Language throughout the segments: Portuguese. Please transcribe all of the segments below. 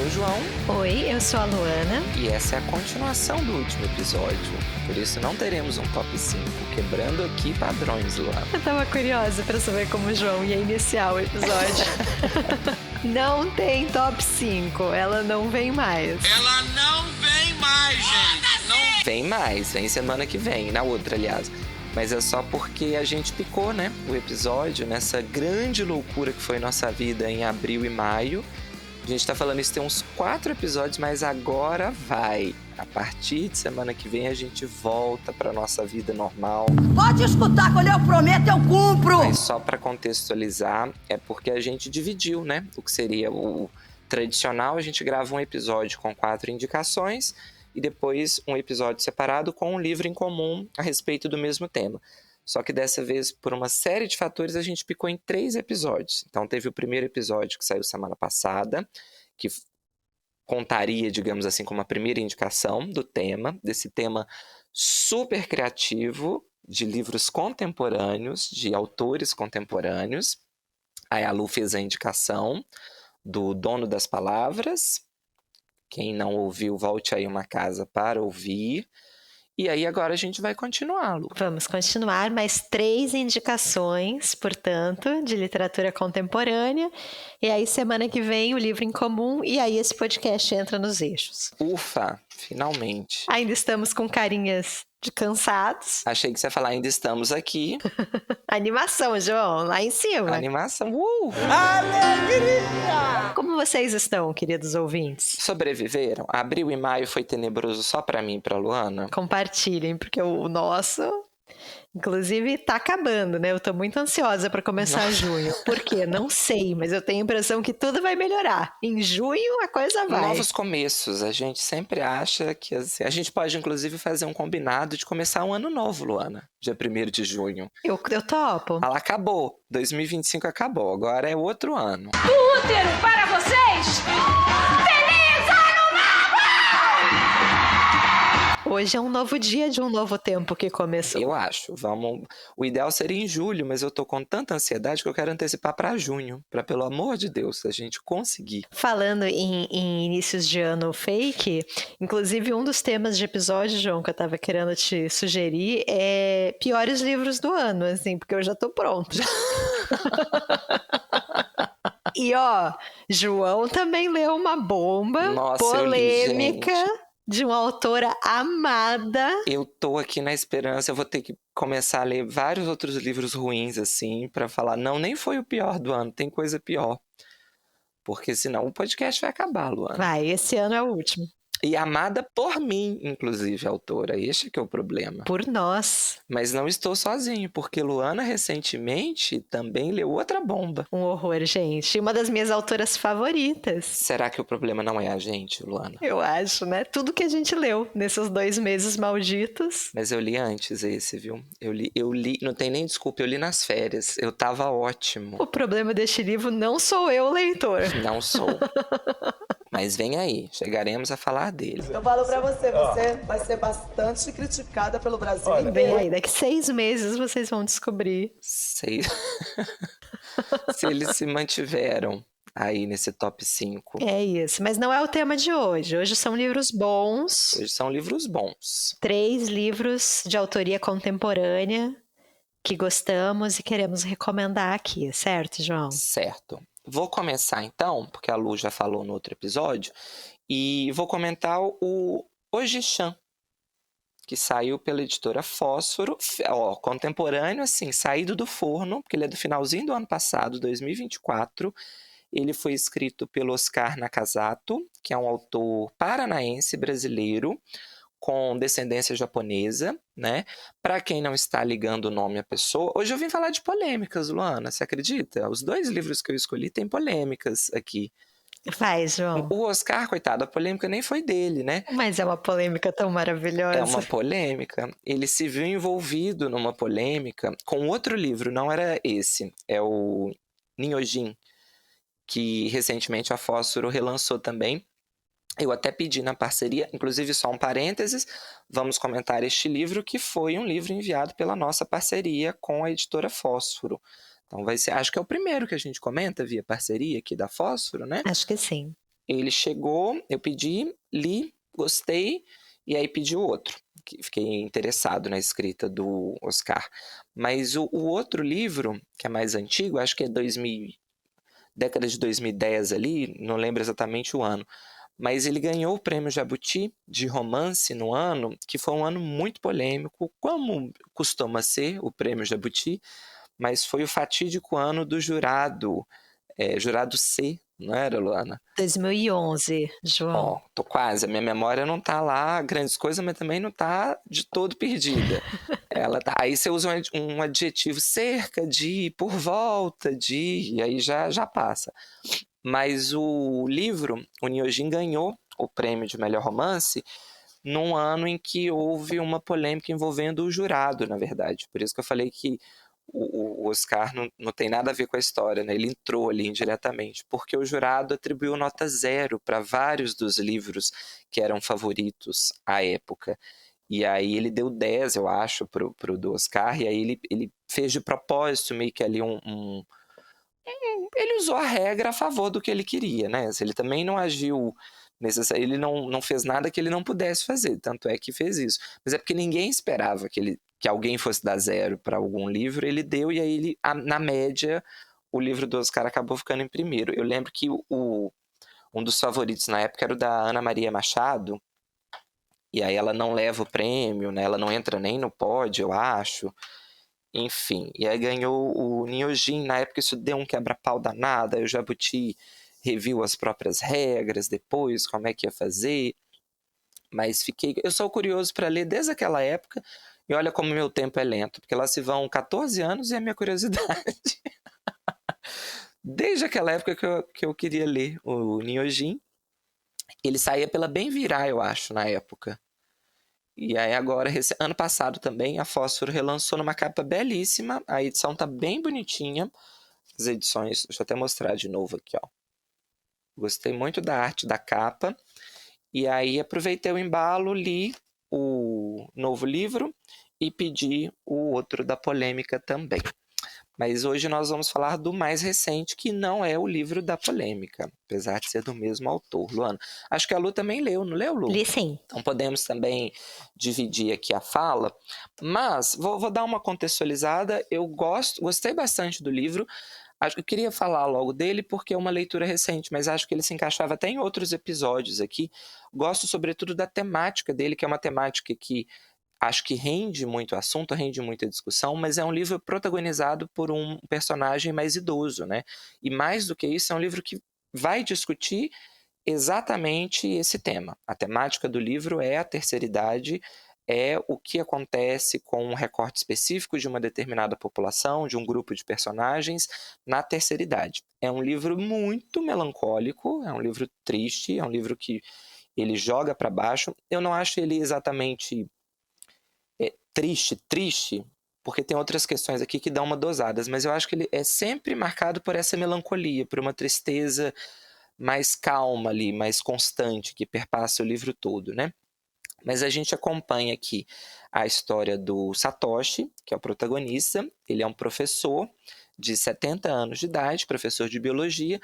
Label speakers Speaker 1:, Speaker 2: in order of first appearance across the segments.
Speaker 1: sou o João.
Speaker 2: Oi, eu sou a Luana.
Speaker 1: E essa é a continuação do último episódio. Por isso não teremos um top 5, quebrando aqui padrões, Luana.
Speaker 2: Eu tava curiosa pra saber como o João ia iniciar o episódio. Não tem top 5, ela não vem mais.
Speaker 3: Ela não vem mais, gente. Não...
Speaker 1: Vem mais, vem semana que vem, na outra, aliás. Mas é só porque a gente picou, né, o episódio nessa grande loucura que foi nossa vida em abril e maio. A gente tá falando isso tem uns 4 episódios, mas agora vai. A partir de semana que vem a gente volta pra nossa vida normal.
Speaker 4: Pode escutar, quando eu prometo, eu cumpro!
Speaker 1: Mas só pra contextualizar, é porque a gente dividiu, né, o que seria o tradicional. A gente grava um episódio com 4 indicações e depois um episódio separado com um livro em comum a respeito do mesmo tema. Só que dessa vez, por uma série de fatores, a gente picou em 3 episódios. Então teve o primeiro episódio que saiu semana passada, que contaria, digamos assim, como a primeira indicação do tema, desse tema super criativo, de livros contemporâneos, de autores contemporâneos. Aí a Lu fez a indicação do Dono das Palavras. Quem não ouviu, volte aí uma casa para ouvir. E aí agora a gente vai continuar, Lu.
Speaker 2: Vamos continuar, mais 3 indicações, portanto, de literatura contemporânea. E aí semana que vem o livro em comum e aí esse podcast entra nos eixos.
Speaker 1: Ufa, finalmente.
Speaker 2: Ainda estamos com carinhas de cansados.
Speaker 1: Achei que você ia falar, ainda estamos aqui.
Speaker 2: Animação, João, lá em cima.
Speaker 1: Animação,
Speaker 3: Alegria!
Speaker 2: Como vocês estão, queridos ouvintes?
Speaker 1: Sobreviveram? Abril e maio foi tenebroso só pra mim e pra Luana?
Speaker 2: Compartilhem, porque o nosso, inclusive, tá acabando, né? Eu tô muito ansiosa pra começar junho. Por quê? Não sei, mas eu tenho a impressão que tudo vai melhorar. Em junho a coisa vai.
Speaker 1: Novos começos. A gente sempre acha que... Assim, a gente pode, inclusive, fazer um combinado de começar um ano novo, Luana. Dia 1º de junho.
Speaker 2: Eu topo.
Speaker 1: Ela acabou. 2025 acabou. Agora é outro ano.
Speaker 5: Útero para vocês! Feliz Ano Novo!
Speaker 2: Hoje é um novo dia de um novo tempo que começou.
Speaker 1: Eu acho. Vamos... O ideal seria em julho, mas eu tô com tanta ansiedade que eu quero antecipar pra junho. Pra, pelo amor de Deus, a gente conseguir.
Speaker 2: Falando em inícios de ano fake, inclusive um dos temas de episódio, João, que eu tava querendo te sugerir é piores livros do ano, assim, porque eu já tô pronta. E ó, João também leu uma bomba
Speaker 1: Nossa,
Speaker 2: polêmica
Speaker 1: eu li, gente.
Speaker 2: de uma autora amada.
Speaker 1: Eu tô aqui na esperança, eu vou ter que começar a ler vários outros livros ruins, assim, pra falar, não, nem foi o pior do ano, tem coisa pior. Porque senão o podcast vai acabar, Luana.
Speaker 2: Vai, esse ano é o último.
Speaker 1: E amada por mim, inclusive, a autora. Este que é o problema.
Speaker 2: Por nós.
Speaker 1: Mas não estou sozinho, porque Luana recentemente também leu outra bomba.
Speaker 2: Um horror, gente. Uma das minhas autoras favoritas.
Speaker 1: Será que o problema não é a gente, Luana?
Speaker 2: Eu acho, né? Tudo que a gente leu nesses 2 meses malditos.
Speaker 1: Mas eu li antes esse, viu? Eu li, não tem nem desculpa, eu li nas férias. Eu tava ótimo.
Speaker 2: O problema deste livro não sou eu, leitor.
Speaker 1: Não sou. Mas vem aí, chegaremos a falar dele.
Speaker 4: Eu falo pra você, você vai ser bastante criticada pelo Brasil
Speaker 2: Vem
Speaker 4: inteiro.
Speaker 2: aí, daqui 6 meses vocês vão descobrir.
Speaker 1: Sei. Se eles se mantiveram aí nesse top 5.
Speaker 2: É isso, mas não é o tema de hoje. Hoje são livros bons.
Speaker 1: Hoje são livros bons.
Speaker 2: 3 livros de autoria contemporânea que gostamos e queremos recomendar aqui, certo, João?
Speaker 1: Certo. Vou começar então, porque a Lu já falou no outro episódio, e vou comentar o Ojichan, que saiu pela editora Fósforo, contemporâneo, assim, saído do forno, porque ele é do finalzinho do ano passado, 2024. Ele foi escrito pelo Oscar Nakazato, que é um autor paranaense brasileiro, com descendência japonesa, né? Para quem não está ligando o nome à pessoa... Hoje eu vim falar de polêmicas, Luana, você acredita? Os 2 livros que eu escolhi têm polêmicas aqui.
Speaker 2: Vai, João.
Speaker 1: O Oscar, coitado, a polêmica nem foi dele, né?
Speaker 2: Mas é uma polêmica tão maravilhosa.
Speaker 1: É uma polêmica. Ele se viu envolvido numa polêmica com outro livro, não era esse. É o Ninhojin, que recentemente a Fósforo relançou também. Eu até pedi na parceria, inclusive só um parênteses, vamos comentar este livro, que foi um livro enviado pela nossa parceria com a editora Fósforo. Então vai ser, acho que é o primeiro que a gente comenta via parceria aqui da Fósforo, né?
Speaker 2: Acho que sim.
Speaker 1: ele chegou, eu pedi, li, gostei, e aí pedi o outro. Fiquei interessado na escrita do Oscar. Mas o outro livro, que é mais antigo, acho que é década de 2010 ali, não lembro exatamente o ano, mas ele ganhou o prêmio Jabuti de romance no ano, que foi um ano muito polêmico, como costuma ser o prêmio Jabuti, mas foi o fatídico ano do jurado, jurado C, não era, Luana?
Speaker 2: 2011, João.
Speaker 1: Ó, tô quase, a minha memória não tá lá grandes coisas, mas também não tá de todo perdida. Aí você usa um adjetivo cerca de, por volta de, e aí já passa. Mas o livro, o Nyojin ganhou o prêmio de melhor romance num ano em que houve uma polêmica envolvendo o jurado, na verdade. Por isso que eu falei que o Oscar não tem nada a ver com a história, né? Ele entrou ali indiretamente, porque o jurado atribuiu nota 0 para vários dos livros que eram favoritos à época. E aí ele deu 10, eu acho, pro do Oscar, e aí ele fez de propósito meio que ali ele usou a regra a favor do que ele queria, né? Ele também não agiu ele não fez nada que ele não pudesse fazer, tanto é que fez isso. Mas é porque ninguém esperava que alguém fosse dar 0 para algum livro, ele deu, e aí na média o livro do Oscar acabou ficando em primeiro. Eu lembro que um dos favoritos na época era o da Ana Maria Machado, e aí ela não leva o prêmio, né? Ela não entra nem no pódio, eu acho. Enfim, e aí ganhou o Nyojin. Na época isso deu um quebra-pau danado, aí o Jabuti reviu as próprias regras depois, como é que ia fazer. Mas eu sou curioso para ler desde aquela época, e olha como meu tempo é lento, porque lá se vão 14 anos e a minha curiosidade. Desde aquela época que eu queria ler o Nyojin, ele saía pela Bem Virar, eu acho, na época. E aí agora, ano passado também, a Fósforo relançou numa capa belíssima. A edição tá bem bonitinha. As edições, deixa eu até mostrar de novo aqui, ó. Gostei muito da arte da capa. E aí aproveitei o embalo, li o novo livro e pedi o outro da polêmica também. Mas hoje nós vamos falar do mais recente, que não é o livro da polêmica, apesar de ser do mesmo autor. Luana, acho que a Lu também leu, não leu, Lu?
Speaker 2: Li sim.
Speaker 1: Então podemos também dividir aqui a fala, mas vou dar uma contextualizada. Eu gostei bastante do livro. Acho que eu queria falar logo dele porque é uma leitura recente, mas acho que ele se encaixava até em outros episódios aqui. Gosto sobretudo da temática dele, que é uma temática que acho que rende muito assunto, rende muita discussão, mas é um livro protagonizado por um personagem mais idoso, né? E mais do que isso, é um livro que vai discutir exatamente esse tema. A temática do livro é a terceira idade, é o que acontece com um recorte específico de uma determinada população, de um grupo de personagens na terceira idade. É um livro muito melancólico, é um livro triste, é um livro que ele joga para baixo. Eu não acho ele exatamente triste, porque tem outras questões aqui que dão uma dosada, mas eu acho que ele é sempre marcado por essa melancolia, por uma tristeza mais calma ali, mais constante, que perpassa o livro todo, né? Mas a gente acompanha aqui a história do Satoshi, que é o protagonista. Ele é um professor de 70 anos de idade, professor de biologia,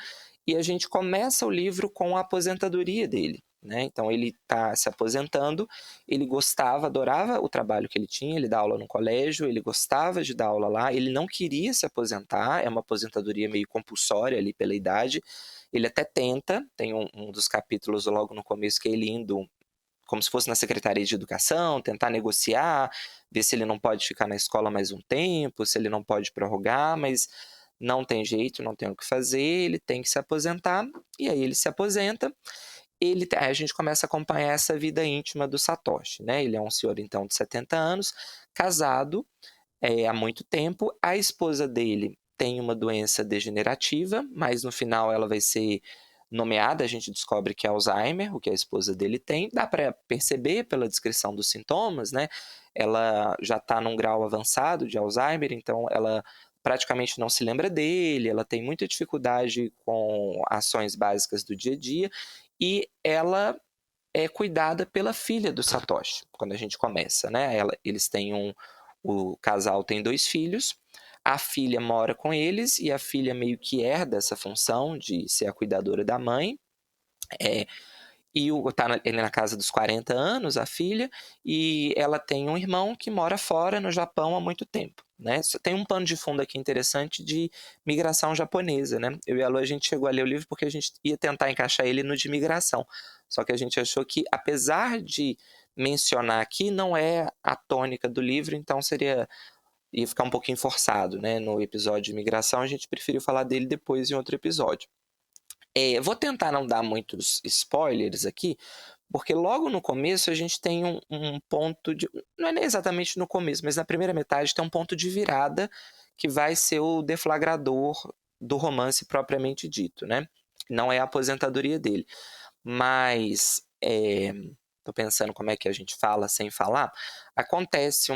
Speaker 1: e a gente começa o livro com a aposentadoria dele, né? Então ele está se aposentando, ele gostava, adorava o trabalho que ele tinha, ele dá aula no colégio, ele gostava de dar aula lá, ele não queria se aposentar, é uma aposentadoria meio compulsória ali pela idade. Ele até tenta, tem um dos capítulos logo no começo que é ele indo como se fosse na Secretaria de Educação, tentar negociar, ver se ele não pode ficar na escola mais um tempo, se ele não pode prorrogar, mas não tem jeito, não tem o que fazer, ele tem que se aposentar, e aí ele se aposenta. A gente começa a acompanhar essa vida íntima do Satoshi, né? Ele é um senhor, então, de 70 anos, casado há muito tempo. A esposa dele tem uma doença degenerativa, mas no final ela vai ser nomeada, a gente descobre que é Alzheimer, o que a esposa dele tem. Dá para perceber pela descrição dos sintomas, né? Ela já está num grau avançado de Alzheimer, então ela praticamente não se lembra dele, ela tem muita dificuldade com ações básicas do dia a dia, e ela é cuidada pela filha do Satoshi, quando a gente começa, né? Eles têm o casal tem 2 filhos, a filha mora com eles, e a filha meio que herda essa função de ser a cuidadora da mãe, E ele na casa dos 40 anos, a filha, e ela tem um irmão que mora fora no Japão há muito tempo, né? Tem um pano de fundo aqui interessante de migração japonesa, né? Eu e a Lu, a gente chegou a ler o livro porque a gente ia tentar encaixar ele no de migração. Só que a gente achou que, apesar de mencionar aqui, não é a tônica do livro, então ia ficar um pouquinho forçado, né? No episódio de migração, a gente preferiu falar dele depois em outro episódio. Vou tentar não dar muitos spoilers aqui, porque logo no começo a gente tem um ponto de... Não é nem exatamente no começo, mas na primeira metade tem um ponto de virada que vai ser o deflagrador do romance propriamente dito, né? Não é a aposentadoria dele. Mas... Tô pensando como é que a gente fala sem falar. Acontece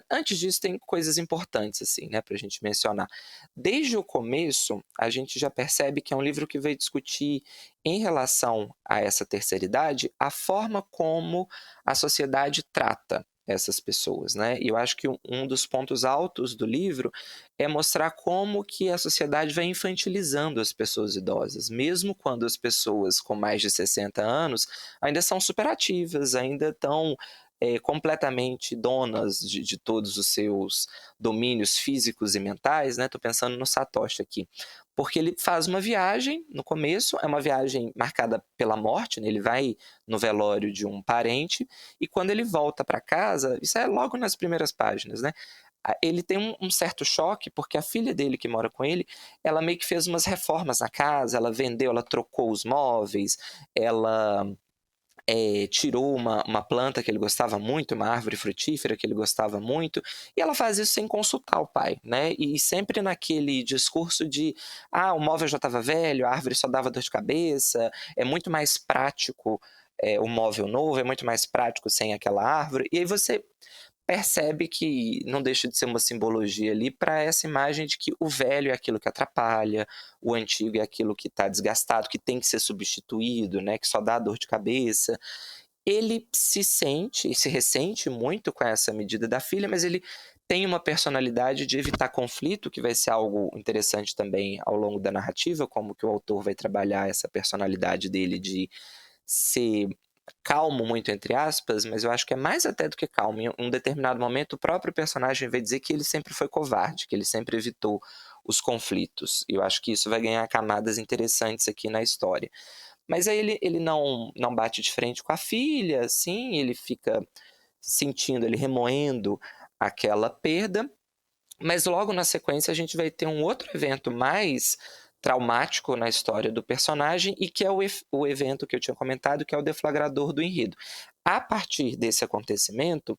Speaker 1: Antes disso, tem coisas importantes, assim, né, pra gente mencionar. Desde o começo, a gente já percebe que é um livro que vai discutir, em relação a essa terceira idade, a forma como a sociedade trata essas pessoas, né? E eu acho que um dos pontos altos do livro é mostrar como que a sociedade vai infantilizando as pessoas idosas, mesmo quando as pessoas com mais de 60 anos ainda são superativas, ainda estão completamente donas de todos os seus domínios físicos e mentais, né? Tô pensando no Satoshi aqui. Porque ele faz uma viagem no começo, é uma viagem marcada pela morte, né? Ele vai no velório de um parente, e quando ele volta para casa, isso é logo nas primeiras páginas, né? Ele tem um certo choque, porque a filha dele que mora com ele, ela meio que fez umas reformas na casa, ela vendeu, ela trocou os móveis, ela tirou uma planta que ele gostava muito, uma árvore frutífera que ele gostava muito, e ela faz isso sem consultar o pai, né? E sempre naquele discurso de o móvel já estava velho, a árvore só dava dor de cabeça, é muito mais prático o móvel novo, é muito mais prático sem aquela árvore, e aí você percebe que não deixa de ser uma simbologia ali para essa imagem de que o velho é aquilo que atrapalha, o antigo é aquilo que está desgastado, que tem que ser substituído, né, que só dá dor de cabeça. Ele se ressente muito com essa medida da filha, mas ele tem uma personalidade de evitar conflito, que vai ser algo interessante também ao longo da narrativa, como que o autor vai trabalhar essa personalidade dele de ser calmo, muito entre aspas, mas eu acho que é mais até do que calmo. Em um determinado momento, o próprio personagem vai dizer que ele sempre foi covarde, que ele sempre evitou os conflitos. E eu acho que isso vai ganhar camadas interessantes aqui na história. Mas aí ele não bate de frente com a filha, assim, ele fica sentindo, ele remoendo aquela perda. Mas logo na sequência a gente vai ter um outro evento mais traumático na história do personagem, e que é o evento que eu tinha comentado, que é o deflagrador do enredo. A partir desse acontecimento,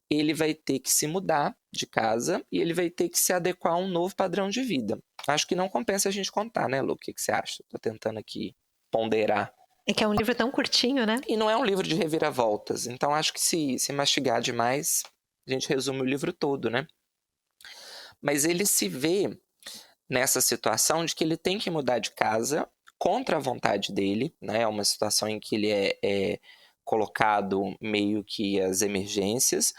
Speaker 1: ele vai ter que se mudar de casa e ele vai ter que se adequar a um novo padrão de vida. Acho que não compensa a gente contar, né, Lu? O que você acha? Tô tentando aqui ponderar.
Speaker 2: É que é um livro tão curtinho, né?
Speaker 1: E não é um livro de reviravoltas, então acho que se mastigar demais, a gente resume o livro todo, né? Mas ele se vê nessa situação de que ele tem que mudar de casa contra a vontade dele, né? É uma situação em que ele é colocado meio que às emergências.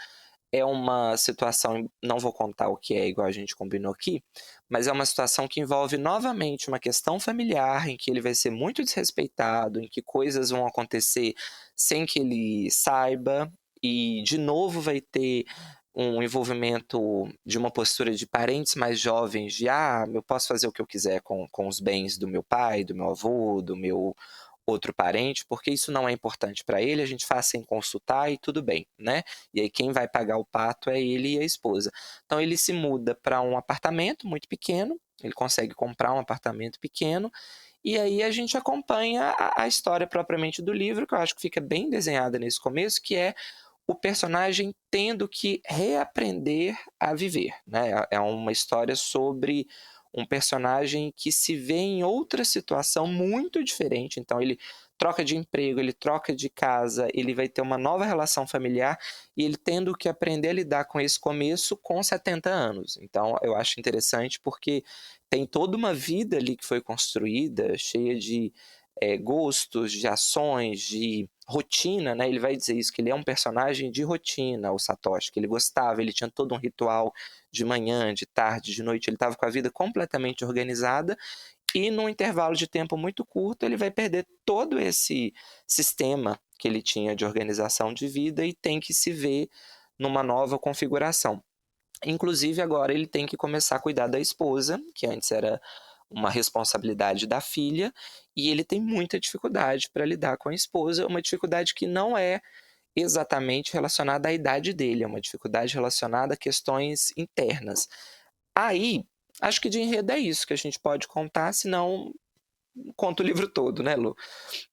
Speaker 1: É uma situação, não vou contar o que é, igual a gente combinou aqui, mas é uma situação que envolve novamente uma questão familiar, em que ele vai ser muito desrespeitado, em que coisas vão acontecer sem que ele saiba, e de novo vai ter um envolvimento de uma postura de parentes mais jovens, de eu posso fazer o que eu quiser com os bens do meu pai, do meu avô, do meu outro parente, porque isso não é importante para ele, a gente faz sem consultar e tudo bem, né? E aí quem vai pagar o pato é ele e a esposa. Então ele se muda para um apartamento muito pequeno, ele consegue comprar um apartamento pequeno, e aí a gente acompanha a história propriamente do livro, que eu acho que fica bem desenhada nesse começo, que é o personagem tendo que reaprender a viver, né? É uma história sobre um personagem que se vê em outra situação muito diferente. Então ele troca de emprego, ele troca de casa, ele vai ter uma nova relação familiar, e ele tendo que aprender a lidar com esse começo com 70 anos. Então eu acho interessante porque tem toda uma vida ali que foi construída, cheia de gostos, de ações, de rotina, né? Ele vai dizer isso, que ele é um personagem de rotina, o Satoshi, que ele gostava, ele tinha todo um ritual de manhã, de tarde, de noite, ele estava com a vida completamente organizada, e num intervalo de tempo muito curto ele vai perder todo esse sistema que ele tinha de organização de vida e tem que se ver numa nova configuração. Inclusive agora ele tem que começar a cuidar da esposa, que antes era uma responsabilidade da filha, e ele tem muita dificuldade para lidar com a esposa, uma dificuldade que não é exatamente relacionada à idade dele, é uma dificuldade relacionada a questões internas. Aí, acho que de enredo é isso que a gente pode contar, senão conta o livro todo, né, Lu?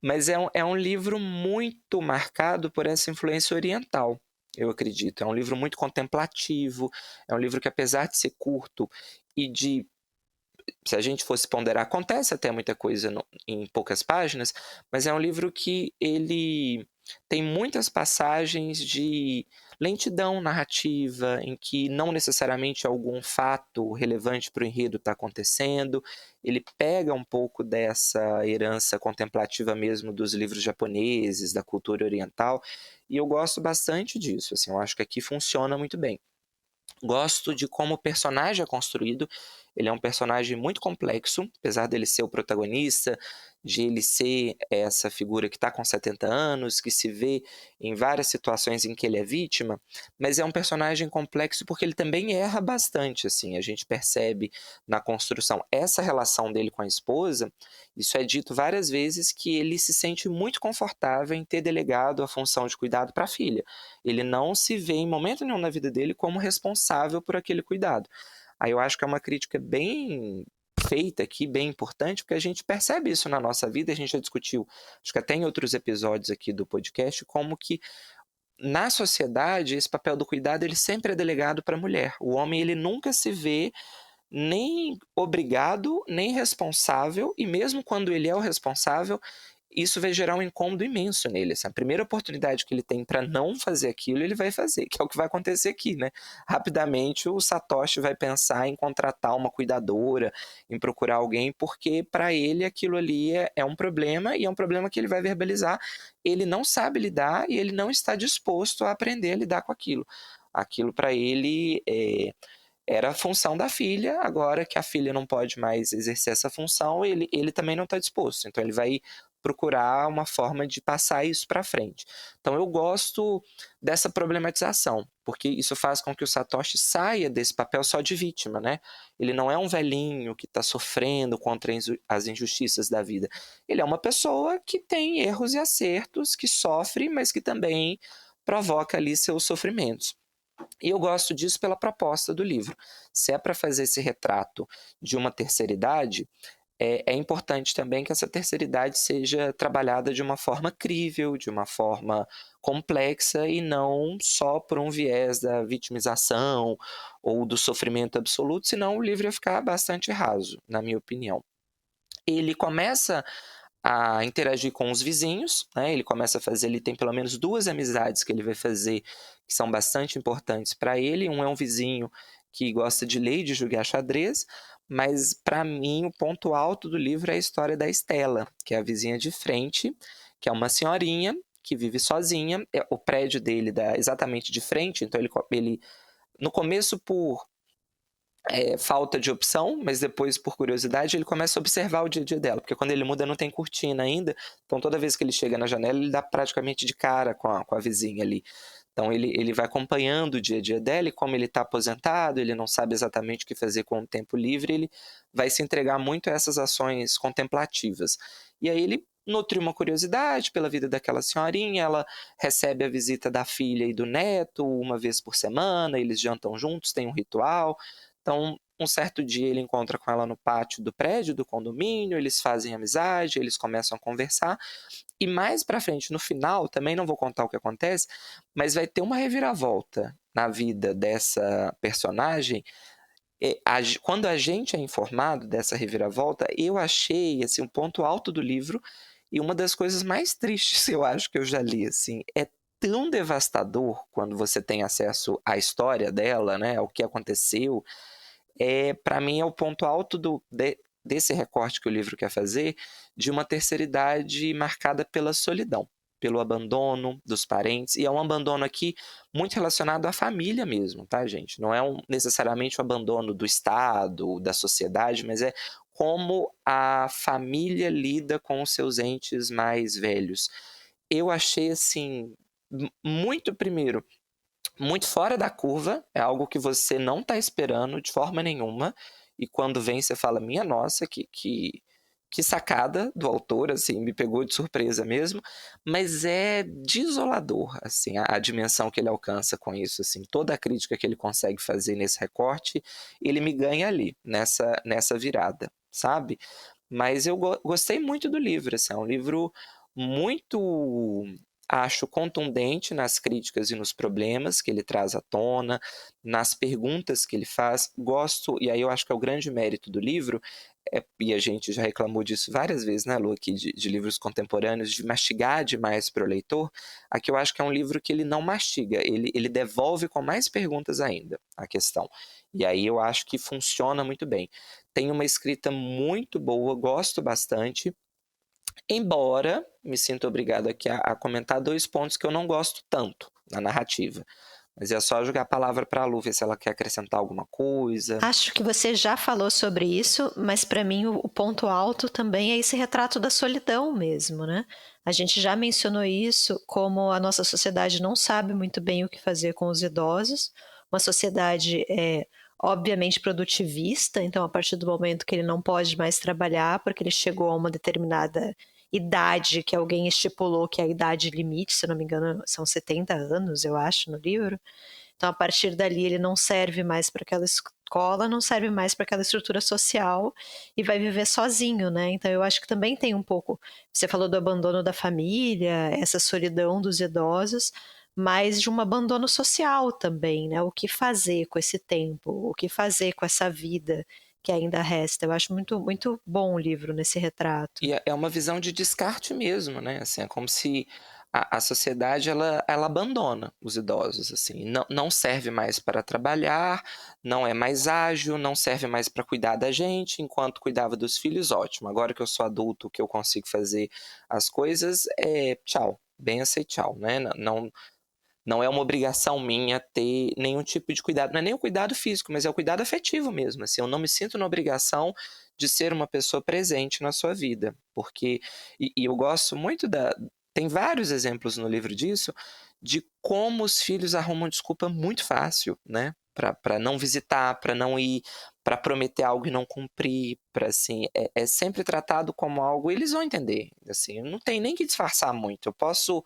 Speaker 1: Mas é um livro muito marcado por essa influência oriental, eu acredito. É um livro muito contemplativo, é um livro que, apesar de ser curto e de, se a gente fosse ponderar, acontece até muita coisa em poucas páginas, mas é um livro que ele tem muitas passagens de lentidão narrativa, em que não necessariamente algum fato relevante para o enredo está acontecendo. Ele pega um pouco dessa herança contemplativa mesmo dos livros japoneses, da cultura oriental, e eu gosto bastante disso. Assim, eu acho que aqui funciona muito bem. Gosto de como o personagem é construído. Ele é um personagem muito complexo, apesar dele ser o protagonista, de ele ser essa figura que está com 70 anos, que se vê em várias situações em que ele é vítima, mas é um personagem complexo porque ele também erra bastante, assim. A gente percebe na construção essa relação dele com a esposa, isso é dito várias vezes, que ele se sente muito confortável em ter delegado a função de cuidado para a filha. Ele não se vê em momento nenhum na vida dele como responsável por aquele cuidado. Aí eu acho que é uma crítica bem feita aqui, bem importante, porque a gente percebe isso na nossa vida, a gente já discutiu, acho que até em outros episódios aqui do podcast, como que na sociedade esse papel do cuidado ele sempre é delegado para a mulher. O homem ele nunca se vê nem obrigado, nem responsável, e mesmo quando ele é o responsável, isso vai gerar um incômodo imenso nele. Assim, a primeira oportunidade que ele tem para não fazer aquilo, ele vai fazer, que é o que vai acontecer aqui, né? Rapidamente o Satoshi vai pensar em contratar uma cuidadora, em procurar alguém, porque para ele aquilo ali é um problema, e é um problema que ele vai verbalizar. Ele não sabe lidar e ele não está disposto a aprender a lidar com aquilo. Aquilo para ele era a função da filha, agora que a filha não pode mais exercer essa função, ele também não está disposto. Então ele vai procurar uma forma de passar isso para frente. Então eu gosto dessa problematização, porque isso faz com que o Satoshi saia desse papel só de vítima, né? Ele não é um velhinho que está sofrendo contra as injustiças da vida. Ele é uma pessoa que tem erros e acertos, que sofre, mas que também provoca ali seus sofrimentos. E eu gosto disso pela proposta do livro. Se é para fazer esse retrato de uma terceira idade, é importante também que essa terceira idade seja trabalhada de uma forma crível, de uma forma complexa e não só por um viés da vitimização ou do sofrimento absoluto, senão o livro ia ficar bastante raso, na minha opinião. Ele começa a interagir com os vizinhos, né? Ele começa a fazer, ele tem pelo menos 2 amizades que ele vai fazer que são bastante importantes para ele. Um é um vizinho que gosta de ler e de jogar xadrez, mas para mim o ponto alto do livro é a história da Estela, que é a vizinha de frente, que é uma senhorinha que vive sozinha. O prédio dele dá exatamente de frente, então ele no começo por falta de opção, mas depois, por curiosidade, ele começa a observar o dia a dia dela, porque quando ele muda não tem cortina ainda, então toda vez que ele chega na janela, ele dá praticamente de cara com a vizinha ali. Então ele vai acompanhando o dia a dia dela, e como ele está aposentado, ele não sabe exatamente o que fazer com o tempo livre, ele vai se entregar muito a essas ações contemplativas. E aí ele nutre uma curiosidade pela vida daquela senhorinha, ela recebe a visita da filha e do neto uma vez por semana, eles jantam juntos, tem um ritual. Então, um certo dia ele encontra com ela no pátio do prédio, do condomínio, eles fazem amizade, eles começam a conversar, e mais pra frente, no final, também não vou contar o que acontece, mas vai ter uma reviravolta na vida dessa personagem. Quando a gente é informado dessa reviravolta, eu achei assim, um ponto alto do livro, e uma das coisas mais tristes, eu acho, que eu já li. Assim, é tão devastador quando você tem acesso à história dela, né, ao que aconteceu. Para mim é o ponto alto desse recorte que o livro quer fazer, de uma terceira idade marcada pela solidão, pelo abandono dos parentes, e é um abandono aqui muito relacionado à família mesmo, tá, gente? Não é necessariamente o abandono do Estado, da sociedade, mas é como a família lida com os seus entes mais velhos. Eu achei, assim, muito fora da curva, é algo que você não está esperando de forma nenhuma, e quando vem você fala, minha nossa, que sacada do autor, assim, me pegou de surpresa mesmo, mas é desolador, assim, a dimensão que ele alcança com isso, assim, toda a crítica que ele consegue fazer nesse recorte, ele me ganha ali, nessa virada, sabe? Mas eu gostei muito do livro, assim, é um livro muito, acho, contundente nas críticas e nos problemas que ele traz à tona, nas perguntas que ele faz. Gosto, e aí eu acho que é o grande mérito do livro, e a gente já reclamou disso várias vezes, né, Lu, aqui de livros contemporâneos, de mastigar demais para o leitor. Aqui eu acho que é um livro que ele não mastiga, ele devolve com mais perguntas ainda a questão. E aí eu acho que funciona muito bem. Tem uma escrita muito boa, gosto bastante, embora me sinta obrigado aqui a comentar 2 pontos que eu não gosto tanto na narrativa. Mas é só jogar a palavra para a Lu, ver se ela quer acrescentar alguma coisa.
Speaker 2: Acho que você já falou sobre isso, mas para mim o ponto alto também é esse retrato da solidão mesmo, né? A gente já mencionou isso, como a nossa sociedade não sabe muito bem o que fazer com os idosos. Uma sociedade obviamente produtivista, então a partir do momento que ele não pode mais trabalhar, porque ele chegou a uma determinada idade que alguém estipulou que é a idade limite, se não me engano, são 70 anos, eu acho, no livro. Então, a partir dali, ele não serve mais para aquela escola, não serve mais para aquela estrutura social e vai viver sozinho, né? Então, eu acho que também tem um pouco... Você falou do abandono da família, essa solidão dos idosos, mas de um abandono social também, né? O que fazer com esse tempo? O que fazer com essa vida que ainda resta? Eu acho muito, muito bom o livro nesse retrato.
Speaker 1: E é uma visão de descarte mesmo, né? Assim, é como se a sociedade ela abandona os idosos, assim, não serve mais para trabalhar, não é mais ágil, não serve mais para cuidar da gente, enquanto cuidava dos filhos, ótimo. Agora que eu sou adulto, que eu consigo fazer as coisas, tchau, benção e tchau, né? Não é uma obrigação minha ter nenhum tipo de cuidado. Não é nem o cuidado físico, mas é o cuidado afetivo mesmo. Assim, eu não me sinto na obrigação de ser uma pessoa presente na sua vida. Porque, e eu gosto muito tem vários exemplos no livro disso, de como os filhos arrumam desculpa muito fácil, né? Para não visitar, para não ir, para prometer algo e não cumprir, para assim, é sempre tratado como algo, eles vão entender, assim, não tem nem que disfarçar muito. Eu posso,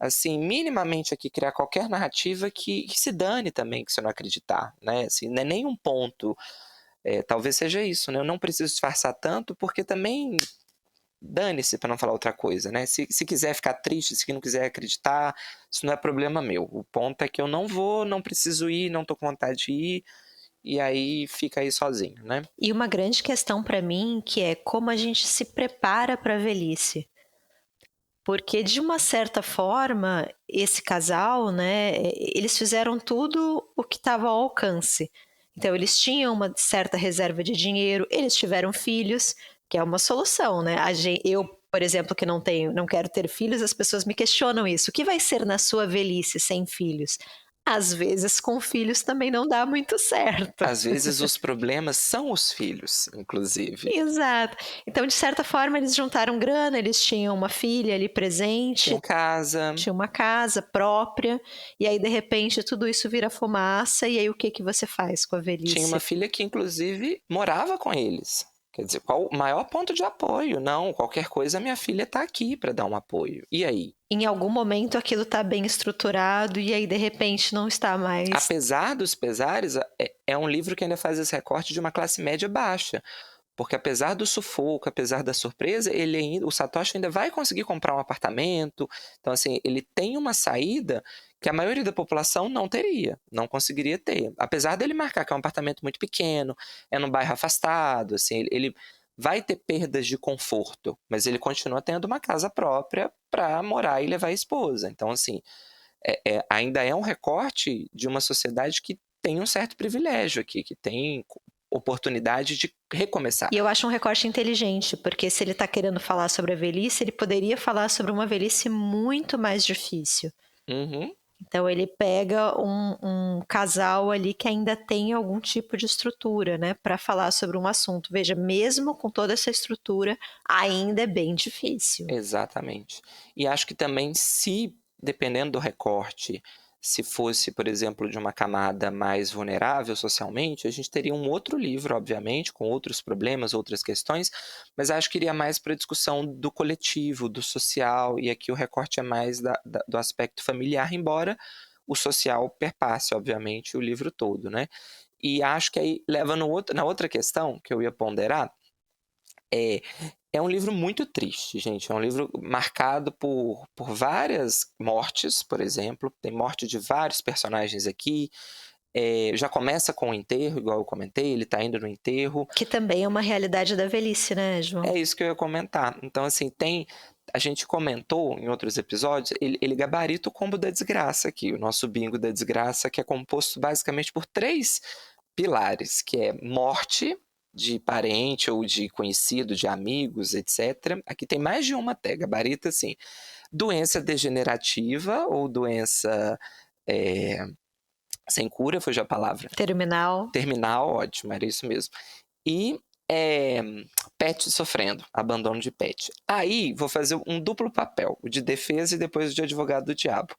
Speaker 1: assim, minimamente aqui criar qualquer narrativa que se dane também, que você não acreditar, né? Assim, não é nem um ponto, talvez seja isso, né? Eu não preciso disfarçar tanto, porque também dane-se, para não falar outra coisa, né? Se quiser ficar triste, se não quiser acreditar, isso não é problema meu. O ponto é que eu não vou, não preciso ir, não tô com vontade de ir, e aí fica aí sozinho, né?
Speaker 2: E uma grande questão para mim, que é como a gente se prepara para a velhice. Porque, de uma certa forma, esse casal, né, eles fizeram tudo o que estava ao alcance. Então, eles tinham uma certa reserva de dinheiro, eles tiveram filhos, que é uma solução, né? Eu, por exemplo, que não quero ter filhos, as pessoas me questionam isso. O que vai ser na sua velhice sem filhos? Às vezes, com filhos também não dá muito certo.
Speaker 1: Às vezes os problemas são os filhos, inclusive.
Speaker 2: Exato. Então, de certa forma, eles juntaram grana, eles tinham uma filha ali presente. Tinha uma casa própria. E aí, de repente, tudo isso vira fumaça. E aí, o que você faz com a velhice?
Speaker 1: Tinha uma filha que, inclusive, morava com eles. Quer dizer, qual o maior ponto de apoio? Não, qualquer coisa, minha filha está aqui para dar um apoio. E aí?
Speaker 2: Em algum momento aquilo está bem estruturado e aí de repente não está mais.
Speaker 1: Apesar dos pesares, é um livro que ainda faz esse recorte de uma classe média baixa. Porque apesar do sufoco, apesar da surpresa, o Satoshi ainda vai conseguir comprar um apartamento. Então, assim, ele tem uma saída que a maioria da população não teria, não conseguiria ter. Apesar dele marcar que é um apartamento muito pequeno, é num bairro afastado, assim, ele vai ter perdas de conforto, mas ele continua tendo uma casa própria para morar e levar a esposa. Então, assim, ainda é um recorte de uma sociedade que tem um certo privilégio aqui, que tem oportunidade de recomeçar.
Speaker 2: E eu acho um recorte inteligente, porque se ele está querendo falar sobre a velhice, ele poderia falar sobre uma velhice muito mais difícil.
Speaker 1: Uhum.
Speaker 2: Então ele pega um casal ali que ainda tem algum tipo de estrutura, né, para falar sobre um assunto. Veja, mesmo com toda essa estrutura, ainda é bem difícil.
Speaker 1: Exatamente. E acho que também, se, dependendo do recorte, se fosse, por exemplo, de uma camada mais vulnerável socialmente, a gente teria um outro livro, obviamente, com outros problemas, outras questões, mas acho que iria mais para a discussão do coletivo, do social, e aqui o recorte é mais do aspecto familiar, embora o social perpasse, obviamente, o livro todo, né? E acho que aí leva na outra questão que eu ia ponderar, é um livro muito triste, gente. É um livro marcado por várias mortes, por exemplo. Tem morte de vários personagens aqui. Já começa com o enterro, igual eu comentei, ele tá indo no enterro.
Speaker 2: Que também é uma realidade da velhice, né, João?
Speaker 1: É isso que eu ia comentar. Então, assim, a gente comentou em outros episódios, ele gabarita o combo da desgraça aqui, o nosso bingo da desgraça, que é composto basicamente por 3 pilares, que é morte de parente ou de conhecido, de amigos, etc. Aqui tem mais de uma até, gabarita assim. Doença degenerativa ou doença sem cura, foi já a palavra.
Speaker 2: Terminal.
Speaker 1: Terminal, ótimo, era isso mesmo. E pet sofrendo, abandono de pet. Aí vou fazer um duplo papel, o de defesa e depois o de advogado do diabo.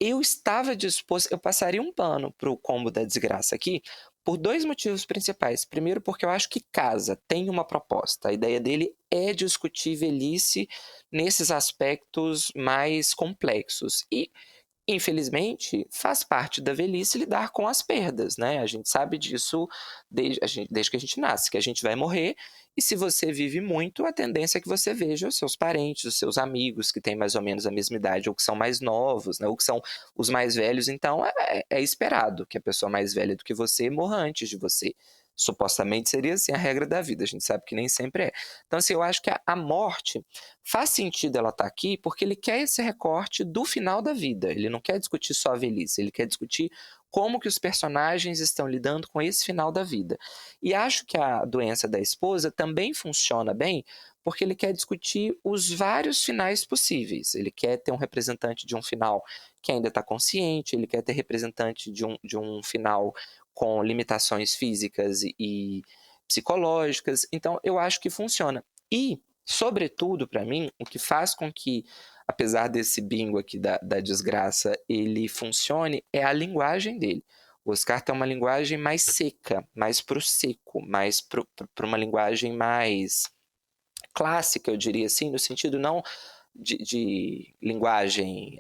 Speaker 1: Eu estava disposto, eu passaria um pano pro combo da desgraça aqui, por 2 motivos principais. Primeiro, porque eu acho que casa, tem uma proposta. A ideia dele é discutir velhice nesses aspectos mais complexos. E, infelizmente, faz parte da velhice lidar com as perdas, né? A gente sabe disso desde que a gente nasce, que a gente vai morrer, e se você vive muito, a tendência é que você veja os seus parentes, os seus amigos que têm mais ou menos a mesma idade, ou que são mais novos, né? Ou que são os mais velhos, então é esperado que a pessoa mais velha do que você morra antes de você. Supostamente seria assim a regra da vida, a gente sabe que nem sempre é. Então, assim, eu acho que a morte faz sentido ela estar aqui porque ele quer esse recorte do final da vida. Ele não quer discutir só a velhice, ele quer discutir como que os personagens estão lidando com esse final da vida. E acho que a doença da esposa também funciona bem porque ele quer discutir os vários finais possíveis. Ele quer ter um representante de um final que ainda está consciente, ele quer ter representante de um final com limitações físicas e psicológicas. Então, eu acho que funciona. E, sobretudo, para mim, o que faz com que, apesar desse bingo aqui da desgraça, ele funcione é a linguagem dele. O Oscar tem uma linguagem mais seca, mais pro seco, mais para uma linguagem mais clássica, eu diria assim, no sentido não de linguagem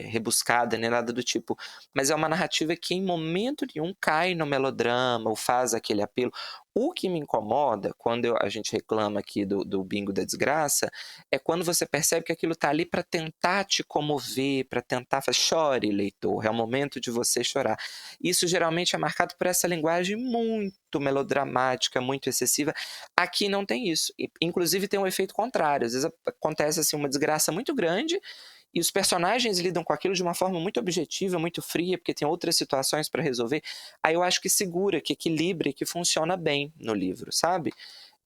Speaker 1: rebuscada, nem nada do tipo, mas é uma narrativa que em momento nenhum cai no melodrama ou faz aquele apelo. O que me incomoda, quando a gente reclama aqui do bingo da desgraça, é quando você percebe que aquilo está ali para tentar te comover, para tentar fazer, chore, leitor, é o momento de você chorar. Isso geralmente é marcado por essa linguagem muito melodramática, muito excessiva. Aqui não tem isso. Inclusive tem um efeito contrário. Às vezes acontece assim, uma desgraça muito grande e os personagens lidam com aquilo de uma forma muito objetiva, muito fria, porque tem outras situações para resolver. Aí eu acho que segura, que equilibra, que funciona bem no livro, sabe?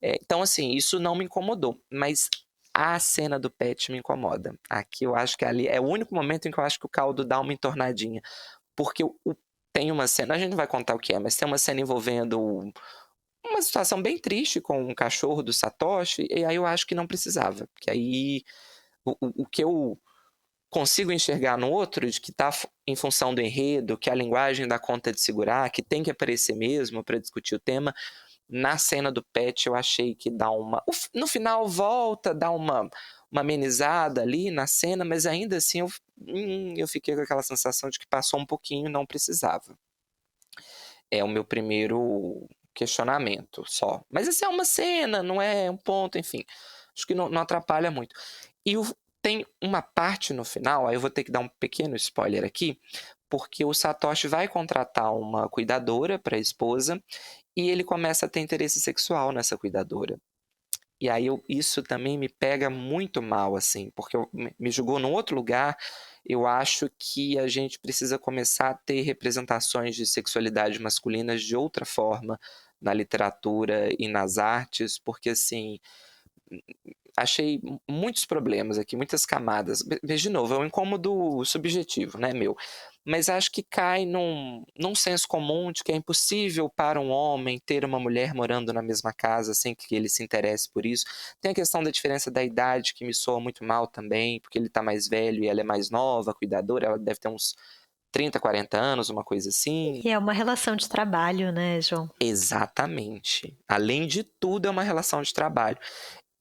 Speaker 1: Então, assim, isso não me incomodou. Mas a cena do pet me incomoda. Aqui eu acho que ali é o único momento em que eu acho que o caldo dá uma entornadinha. Porque tem uma cena, a gente não vai contar o que é, mas tem uma cena envolvendo uma situação bem triste com um cachorro do Satoshi, e aí eu acho que não precisava. Que aí o que eu consigo enxergar no outro, de que está em função do enredo, que a linguagem dá conta de segurar, que tem que aparecer mesmo para discutir o tema, na cena do pet eu achei que dá uma... No final volta, dá uma amenizada ali na cena, mas ainda assim eu fiquei com aquela sensação de que passou um pouquinho e não precisava. É o meu primeiro questionamento só. Mas essa é uma cena, não é um ponto, enfim. Acho que não atrapalha muito. E tem uma parte no final, aí eu vou ter que dar um pequeno spoiler aqui, porque o Satoshi vai contratar uma cuidadora para a esposa e ele começa a ter interesse sexual nessa cuidadora. E aí isso também me pega muito mal, assim, porque me jogou num outro lugar. Eu acho que a gente precisa começar a ter representações de sexualidade masculinas de outra forma na literatura e nas artes, porque, assim, achei muitos problemas aqui, muitas camadas. Mas, de novo, é um incômodo subjetivo, né, meu? Mas acho que cai num senso comum de que é impossível para um homem ter uma mulher morando na mesma casa sem que ele se interesse por isso. Tem a questão da diferença da idade, que me soa muito mal também, porque ele tá mais velho e ela é mais nova, cuidadora, ela deve ter uns 30, 40 anos, uma coisa assim.
Speaker 2: E é uma relação de trabalho, né, João?
Speaker 1: Exatamente. Além de tudo, é uma relação de trabalho.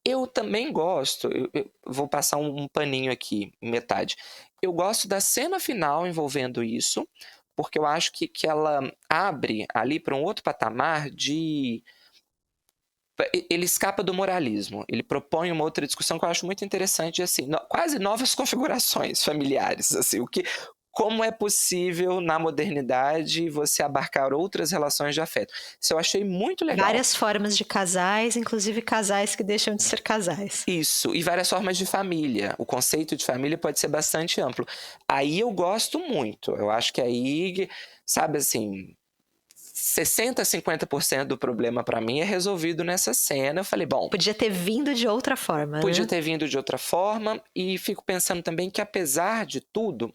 Speaker 1: Eu também gosto, eu vou passar um paninho aqui, metade. Eu gosto da cena final envolvendo isso, porque eu acho que ela abre ali para um outro patamar de... Ele escapa do moralismo, ele propõe uma outra discussão que eu acho muito interessante, assim, quase novas configurações familiares, assim, como é possível na modernidade você abarcar outras relações de afeto. Isso eu achei muito legal.
Speaker 2: Várias formas de casais, inclusive casais que deixam de ser casais.
Speaker 1: Isso, e várias formas de família. O conceito de família pode ser bastante amplo. Aí eu gosto muito. Eu acho que aí, sabe assim, 60%, 50% do problema pra mim é resolvido nessa cena. Eu falei, bom...
Speaker 2: Podia ter vindo de outra forma,
Speaker 1: Podia
Speaker 2: né?
Speaker 1: ter vindo de outra forma. E fico pensando também que, apesar de tudo...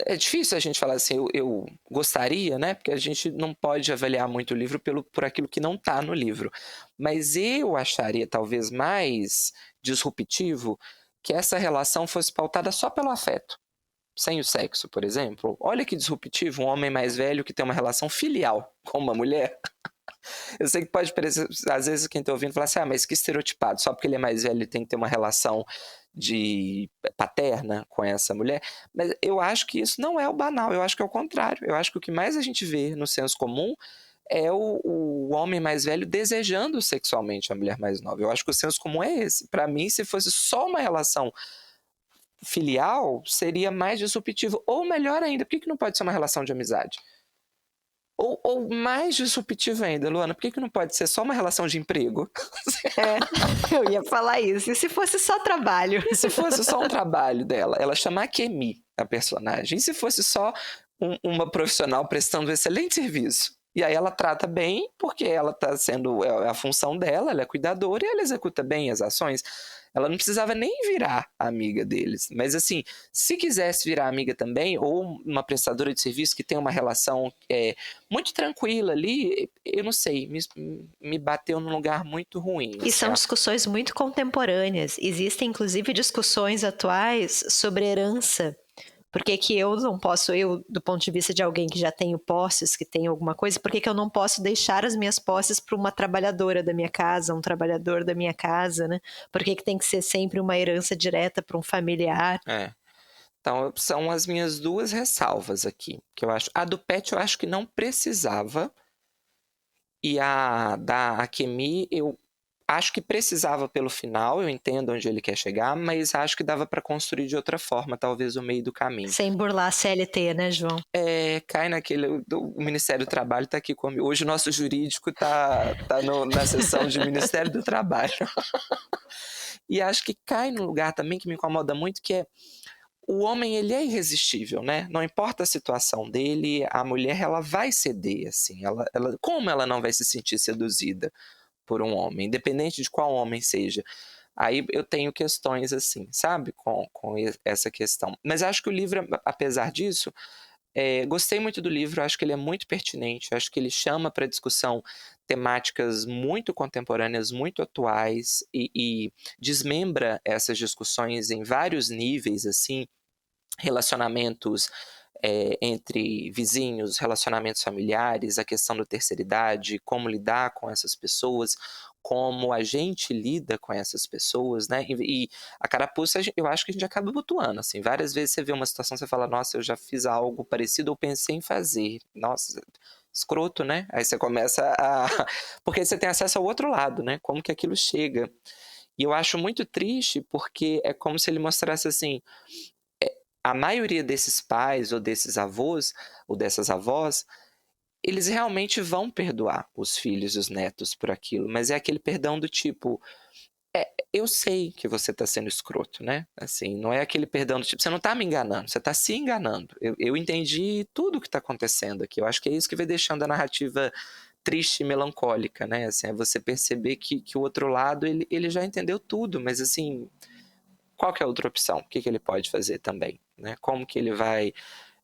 Speaker 1: É difícil a gente falar assim, eu gostaria, né? Porque a gente não pode avaliar muito o livro por aquilo que não está no livro. Mas eu acharia talvez mais disruptivo que essa relação fosse pautada só pelo afeto, sem o sexo, por exemplo. Olha que disruptivo, um homem mais velho que tem uma relação filial com uma mulher. Eu sei que pode parecer, às vezes quem está ouvindo fala assim, mas que estereotipado, só porque ele é mais velho ele tem que ter uma relação de paterna com essa mulher, mas eu acho que isso não é o banal, eu acho que é o contrário, eu acho que o que mais a gente vê no senso comum é o homem mais velho desejando sexualmente a mulher mais nova. Eu acho que o senso comum é esse. Para mim, se fosse só uma relação filial, seria mais disruptivo, ou melhor ainda, por que não pode ser uma relação de amizade? Ou mais disruptivo ainda, Luana, por que não pode ser só uma relação de emprego?
Speaker 2: Eu ia falar isso. E se fosse só trabalho?
Speaker 1: E se fosse só um trabalho dela? Ela chama Akemi, a personagem. E se fosse só uma profissional prestando excelente serviço? E aí ela trata bem, porque ela está sendo a função dela, ela é cuidadora e ela executa bem as ações. Ela não precisava nem virar amiga deles. Mas assim, se quisesse virar amiga também, ou uma prestadora de serviço que tem uma relação muito tranquila ali, eu não sei, me bateu num lugar muito ruim.
Speaker 2: E são discussões muito contemporâneas. Existem, inclusive, discussões atuais sobre herança. Por que eu não posso, do ponto de vista de alguém que já tenho posses, que tem alguma coisa, por que eu não posso deixar as minhas posses para uma trabalhadora da minha casa, um trabalhador da minha casa, né? Por que tem que ser sempre uma herança direta para um familiar?
Speaker 1: Então, são as minhas duas ressalvas aqui, que eu acho. A do Pet eu acho que não precisava, e a da Akemi eu acho que precisava pelo final, eu entendo onde ele quer chegar, mas acho que dava para construir de outra forma, talvez o meio do caminho.
Speaker 2: Sem burlar a CLT, né, João?
Speaker 1: Cai naquele... O Ministério do Trabalho está aqui comigo. Hoje o nosso jurídico tá na sessão de Ministério do Trabalho. E acho que cai num lugar também que me incomoda muito, que é o homem, ele é irresistível, né? Não importa a situação dele, a mulher, ela vai ceder, assim. Como ela não vai se sentir seduzida por um homem, independente de qual homem seja? Aí eu tenho questões assim, sabe? Com essa questão. Mas acho que o livro, apesar disso, gostei muito do livro, acho que ele é muito pertinente, acho que ele chama para discussão temáticas muito contemporâneas, muito atuais e desmembra essas discussões em vários níveis, assim, relacionamentos entre vizinhos, relacionamentos familiares, a questão da terceira idade, como lidar com essas pessoas, como a gente lida com essas pessoas, né? E a carapuça, eu acho que a gente acaba abotoando, assim. Várias vezes você vê uma situação, você fala, nossa, eu já fiz algo parecido ou pensei em fazer. Nossa, escroto, né? Aí você começa a... Porque você tem acesso ao outro lado, né? Como que aquilo chega. E eu acho muito triste, porque é como se ele mostrasse, assim, a maioria desses pais ou desses avós ou dessas avós, eles realmente vão perdoar os filhos e os netos por aquilo, mas é aquele perdão do tipo, eu sei que você está sendo escroto, né? Assim, não é aquele perdão do tipo, você não está me enganando, você está se enganando. Eu entendi tudo o que está acontecendo aqui. Eu acho que é isso que vai deixando a narrativa triste e melancólica, né? Assim, é você perceber que o outro lado, ele já entendeu tudo, mas assim, qual que é a outra opção? O que ele pode fazer também, né? Como que ele vai...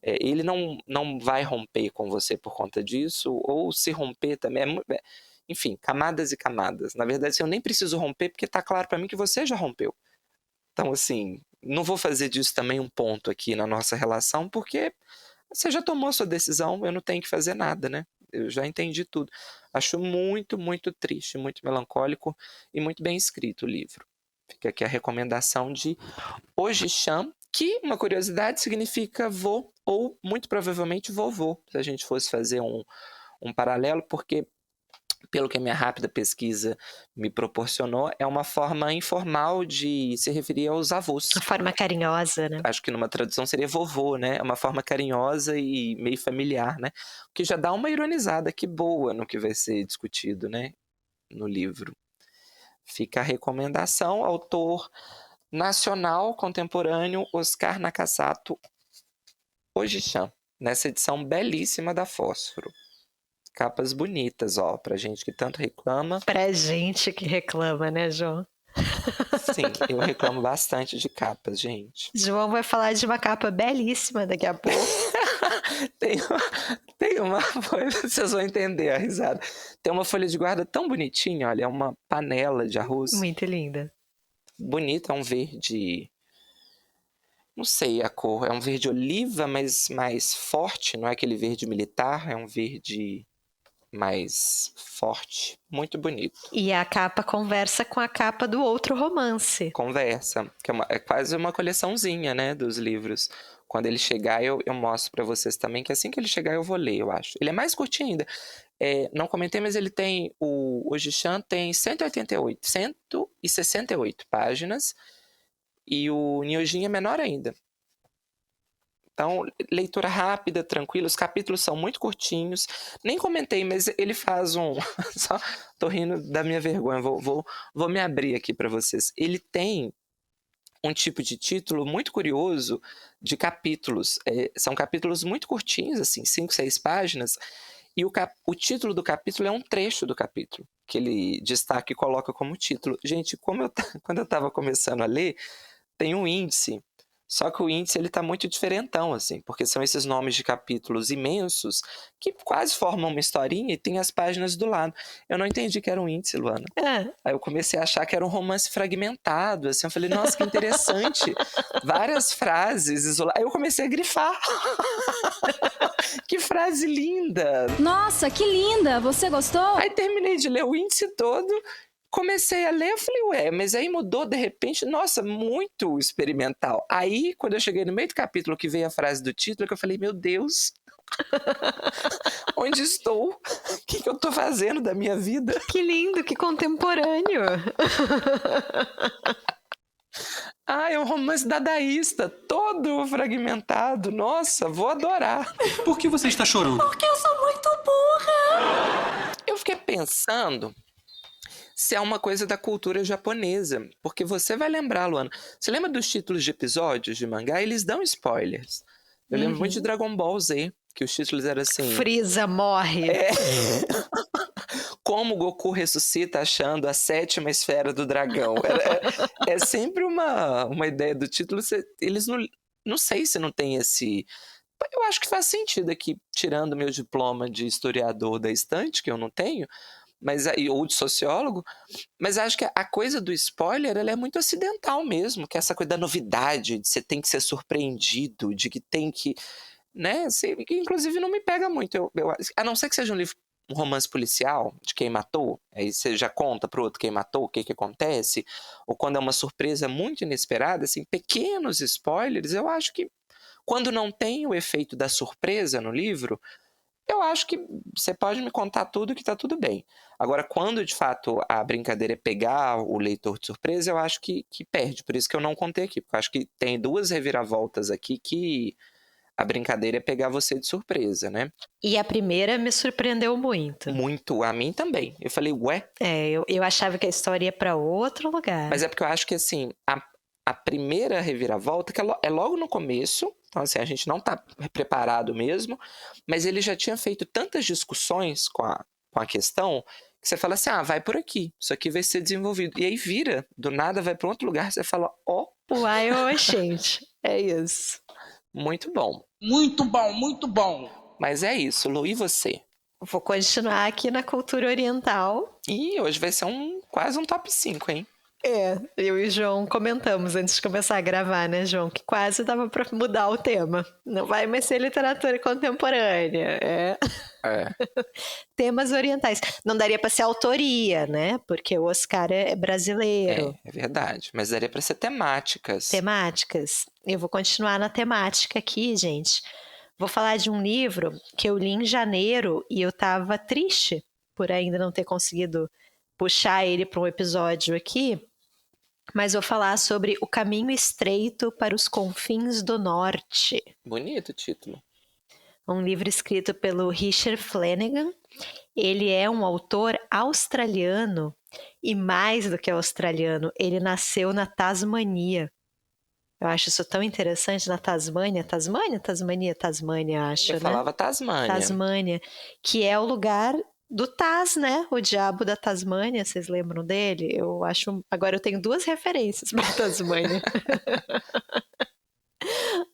Speaker 1: ele não vai romper com você por conta disso, ou se romper também... enfim, camadas e camadas. Na verdade, assim, eu nem preciso romper, porque tá claro para mim que você já rompeu. Então, assim, não vou fazer disso também um ponto aqui na nossa relação, porque você já tomou a sua decisão, eu não tenho que fazer nada, né? Eu já entendi tudo. Acho muito, muito triste, muito melancólico e muito bem escrito o livro. Fica aqui a recomendação de Oji-chan, que, uma curiosidade, significa vô, ou muito provavelmente vovô, se a gente fosse fazer um paralelo, porque, pelo que a minha rápida pesquisa me proporcionou, é uma forma informal de se referir aos avós.
Speaker 2: Uma forma carinhosa, né?
Speaker 1: Acho que numa tradução seria vovô, né? É uma forma carinhosa e meio familiar, né? O que já dá uma ironizada que boa no que vai ser discutido, né? No livro. Fica a recomendação, autor nacional contemporâneo Oscar Nakasato Oji-chan, nessa edição belíssima da Fósforo. Capas bonitas, ó, pra gente que tanto reclama.
Speaker 2: Pra gente que reclama, né, João?
Speaker 1: Sim, eu reclamo bastante de capas, gente.
Speaker 2: João vai falar de uma capa belíssima daqui a pouco.
Speaker 1: Tem uma folha, vocês vão entender a risada. Tem uma folha de guarda tão bonitinha, olha, é uma panela de arroz.
Speaker 2: Muito linda.
Speaker 1: Bonita, é um verde... Não sei a cor, é um verde oliva, mas mais forte, não é aquele verde militar, é um verde mais forte, muito bonito.
Speaker 2: E a capa conversa com a capa do outro romance.
Speaker 1: Conversa, que é quase uma coleçãozinha, né, dos livros. Quando ele chegar, eu mostro para vocês também, que assim que ele chegar eu vou ler, eu acho. Ele é mais curtinho ainda. Não comentei, mas ele tem, o Oji-chan tem 168 páginas, e o Nyojin é menor ainda. Então, leitura rápida, tranquila, os capítulos são muito curtinhos. Nem comentei, mas ele faz só tô rindo da minha vergonha, vou me abrir aqui para vocês. Ele tem um tipo de título muito curioso de capítulos. São capítulos muito curtinhos, assim, 5, 6 páginas, e o título do capítulo é um trecho do capítulo, que ele destaca e coloca como título. Gente, quando eu estava começando a ler, tem um índice, só que o índice ele tá muito diferentão, assim, porque são esses nomes de capítulos imensos que quase formam uma historinha e tem as páginas do lado. Eu não entendi que era um índice, Luana. Aí eu comecei a achar que era um romance fragmentado, assim, eu falei, nossa, que interessante. Várias frases isoladas. Aí eu comecei a grifar. Que frase linda!
Speaker 5: Nossa, que linda! Você gostou?
Speaker 1: Aí terminei de ler o índice todo, comecei a ler, eu falei, mas aí mudou de repente, nossa, muito experimental. Aí, quando eu cheguei no meio do capítulo que veio a frase do título, que eu falei, meu Deus, onde estou? O que eu tô fazendo da minha vida?
Speaker 2: Que lindo, que contemporâneo.
Speaker 1: É um romance dadaísta, todo fragmentado. Nossa, vou adorar.
Speaker 6: Por que você está chorando?
Speaker 5: Porque eu sou muito burra.
Speaker 1: Eu fiquei pensando se é uma coisa da cultura japonesa. Porque você vai lembrar, Luana, você lembra dos títulos de episódios de mangá? Eles dão spoilers. Eu lembro muito de Dragon Ball Z, que os títulos eram assim...
Speaker 2: Freeza morre.
Speaker 1: Como Goku ressuscita achando a 7ª esfera do dragão. É sempre uma ideia do título. Eles não sei se não tem esse... Eu acho que faz sentido aqui, tirando meu diploma de historiador da estante, que eu não tenho, ou de sociólogo, mas acho que a coisa do spoiler ela é muito ocidental mesmo, que é essa coisa da novidade, de você tem que ser surpreendido, de que tem que... né? Que inclusive não me pega muito. A não ser que seja um romance policial, de quem matou, aí você já conta pro outro quem matou, o que acontece, ou quando é uma surpresa muito inesperada, assim, pequenos spoilers, eu acho que quando não tem o efeito da surpresa no livro, eu acho que você pode me contar tudo que tá tudo bem. Agora, quando de fato a brincadeira é pegar o leitor de surpresa, eu acho que perde, por isso que eu não contei aqui, porque eu acho que tem 2 reviravoltas aqui que a brincadeira é pegar você de surpresa, né?
Speaker 2: E a primeira me surpreendeu muito.
Speaker 1: Muito, a mim também. Eu falei, ué?
Speaker 2: Eu achava que a história ia pra outro lugar.
Speaker 1: Mas é porque eu acho que, assim, a primeira reviravolta, que é logo no começo, então, assim, a gente não tá preparado mesmo, mas ele já tinha feito tantas discussões com com a questão, que você fala assim, vai por aqui, isso aqui vai ser desenvolvido. E aí vira, do nada vai para outro lugar, você fala,
Speaker 2: Uai, gente, é isso.
Speaker 1: muito bom.
Speaker 3: Muito bom, muito bom.
Speaker 1: Mas é isso, Lu, e você?
Speaker 2: Vou continuar aqui na cultura oriental.
Speaker 1: E hoje vai ser quase um top 5, hein?
Speaker 2: Eu e o João comentamos antes de começar a gravar, né, João? Que quase dava para mudar o tema. Não vai mais ser literatura contemporânea. Temas orientais. Não daria para ser autoria, né? Porque o Oscar é brasileiro.
Speaker 1: É verdade. Mas daria para ser temáticas.
Speaker 2: Temáticas. Eu vou continuar na temática aqui, gente. Vou falar de um livro que eu li em janeiro e eu tava triste por ainda não ter conseguido puxar ele para um episódio aqui. Mas vou falar sobre O Caminho Estreito para os Confins do Norte.
Speaker 1: Bonito o título.
Speaker 2: Um livro escrito pelo Richard Flanagan. Ele é um autor australiano e mais do que australiano, ele nasceu na Tasmania. Eu acho isso tão interessante, na Tasmânia, acho,
Speaker 1: Eu
Speaker 2: né?
Speaker 1: falava Tasmânia.
Speaker 2: Tasmânia, que é o lugar do Taz, né? O diabo da Tasmânia, vocês lembram dele? Eu acho. Agora eu tenho 2 referências para Tasmânia.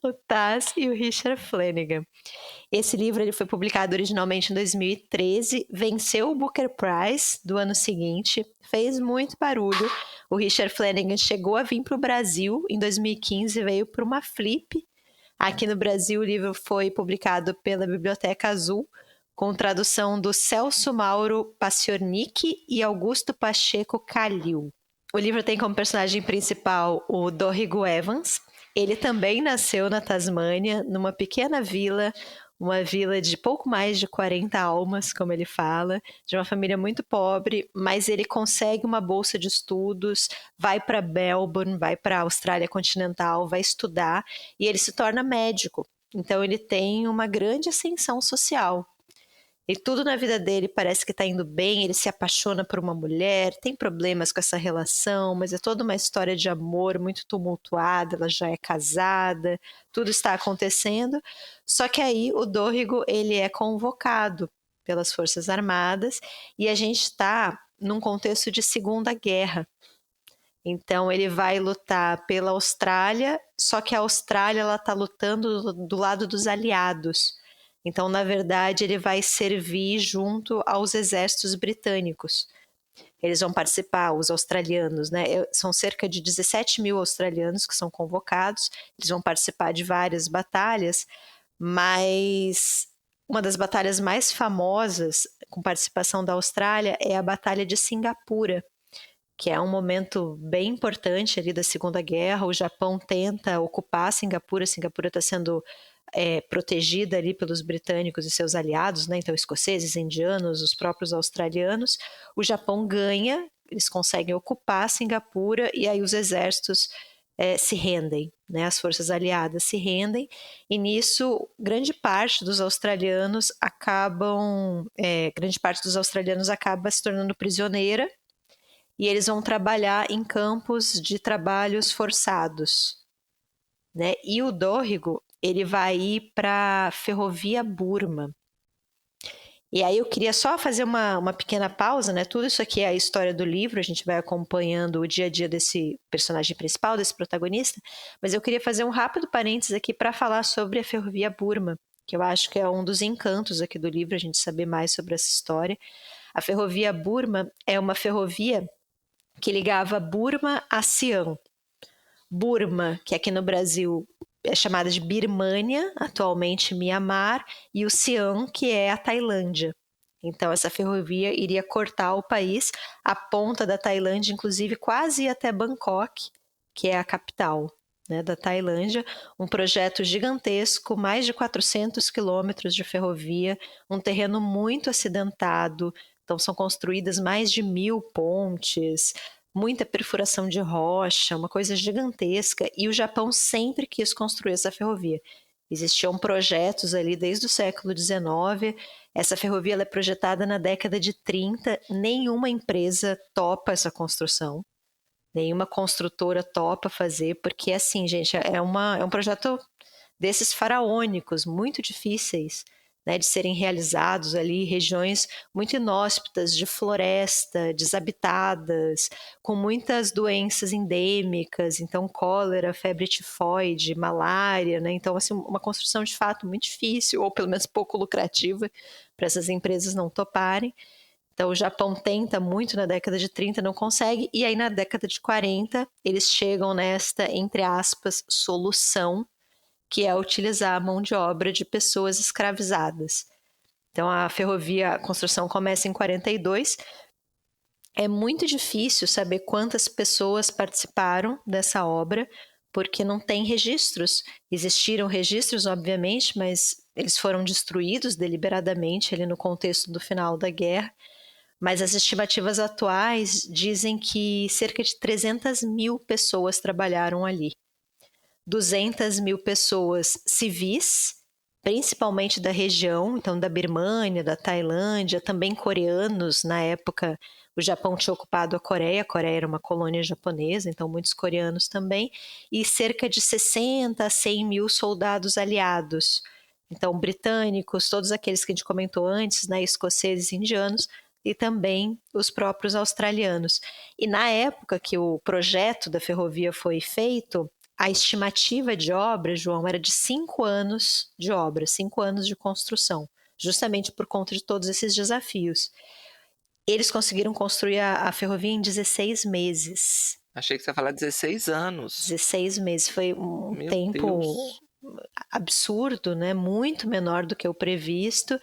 Speaker 2: O Taz e o Richard Flanagan. Esse livro ele foi publicado originalmente em 2013, venceu o Booker Prize do ano seguinte, fez muito barulho. O Richard Flanagan chegou a vir para o Brasil em 2015, veio para uma flip. Aqui no Brasil o livro foi publicado pela Biblioteca Azul, com tradução do Celso Mauro Paciornik e Augusto Pacheco Calil. O livro tem como personagem principal o Dorrigo Evans. Ele também nasceu na Tasmânia, numa pequena vila, uma vila de pouco mais de 40 almas, como ele fala, de uma família muito pobre, mas ele consegue uma bolsa de estudos, vai para Melbourne, vai para a Austrália continental, vai estudar e ele se torna médico. Então ele tem uma grande ascensão social. E tudo na vida dele parece que está indo bem, ele se apaixona por uma mulher, tem problemas com essa relação, mas é toda uma história de amor muito tumultuada, ela já é casada, tudo está acontecendo. Só que aí o Dorrigo, ele é convocado pelas Forças Armadas e a gente está num contexto de Segunda Guerra. Então ele vai lutar pela Austrália, só que a Austrália ela está lutando do lado dos aliados. Então, na verdade, ele vai servir junto aos exércitos britânicos. Eles vão participar, os australianos, né? São cerca de 17 mil australianos que são convocados. Eles vão participar de várias batalhas, mas uma das batalhas mais famosas com participação da Austrália é a Batalha de Singapura, que é um momento bem importante ali da Segunda Guerra. O Japão tenta ocupar Singapura. Singapura está sendo protegida ali pelos britânicos e seus aliados, né? Então escoceses, indianos, os próprios australianos. O Japão ganha, eles conseguem ocupar Singapura e aí os exércitos se rendem, né? As forças aliadas se rendem e nisso grande parte dos australianos acaba se tornando prisioneira e eles vão trabalhar em campos de trabalhos forçados, né? E o Dorrigo ele vai ir para a Ferrovia Burma. E aí eu queria só fazer uma pequena pausa, né? Tudo isso aqui é a história do livro, a gente vai acompanhando o dia a dia desse personagem principal, desse protagonista, mas eu queria fazer um rápido parênteses aqui para falar sobre a Ferrovia Burma, que eu acho que é um dos encantos aqui do livro, a gente saber mais sobre essa história. A Ferrovia Burma é uma ferrovia que ligava Burma a Siam. Burma, que aqui no Brasil é chamada de Birmânia, atualmente Mianmar, e o Siam, que é a Tailândia. Então essa ferrovia iria cortar o país, a ponta da Tailândia, inclusive quase ia até Bangkok, que é a capital, né, da Tailândia. Um projeto gigantesco, mais de 400 quilômetros de ferrovia, um terreno muito acidentado, então são construídas mais de 1000 pontes, muita perfuração de rocha, uma coisa gigantesca, e o Japão sempre quis construir essa ferrovia. Existiam projetos ali desde o século XIX, essa ferrovia ela é projetada na década de 30, nenhuma empresa topa essa construção, nenhuma construtora topa fazer, porque assim, gente, é um projeto desses faraônicos, muito difíceis, né, de serem realizados ali em regiões muito inóspitas, de floresta, desabitadas, com muitas doenças endêmicas, então cólera, febre tifoide, malária, né? Então, assim, uma construção de fato muito difícil, ou pelo menos pouco lucrativa, para essas empresas não toparem. Então, o Japão tenta muito na década de 30, não consegue, e aí na década de 40 eles chegam nesta, entre aspas, solução, que é utilizar a mão de obra de pessoas escravizadas. Então, a construção começa em 42. É muito difícil saber quantas pessoas participaram dessa obra, porque não tem registros. Existiram registros, obviamente, mas eles foram destruídos deliberadamente ali no contexto do final da guerra. Mas as estimativas atuais dizem que cerca de 300 mil pessoas trabalharam ali. 200 mil pessoas civis, principalmente da região, então da Birmânia, da Tailândia, também coreanos. Na época, o Japão tinha ocupado a Coreia era uma colônia japonesa, então muitos coreanos também, e cerca de 60 a 100 mil soldados aliados. Então, britânicos, todos aqueles que a gente comentou antes, né, escoceses, indianos, e também os próprios australianos. E na época que o projeto da ferrovia foi feito, a estimativa de obra, João, era de 5 anos de obra, 5 anos de construção, justamente por conta de todos esses desafios. Eles conseguiram construir a ferrovia em 16 meses.
Speaker 1: Achei que você ia falar 16 anos.
Speaker 2: 16 meses, foi um
Speaker 1: Meu
Speaker 2: tempo
Speaker 1: Deus.
Speaker 2: absurdo, né? Muito menor do que o previsto.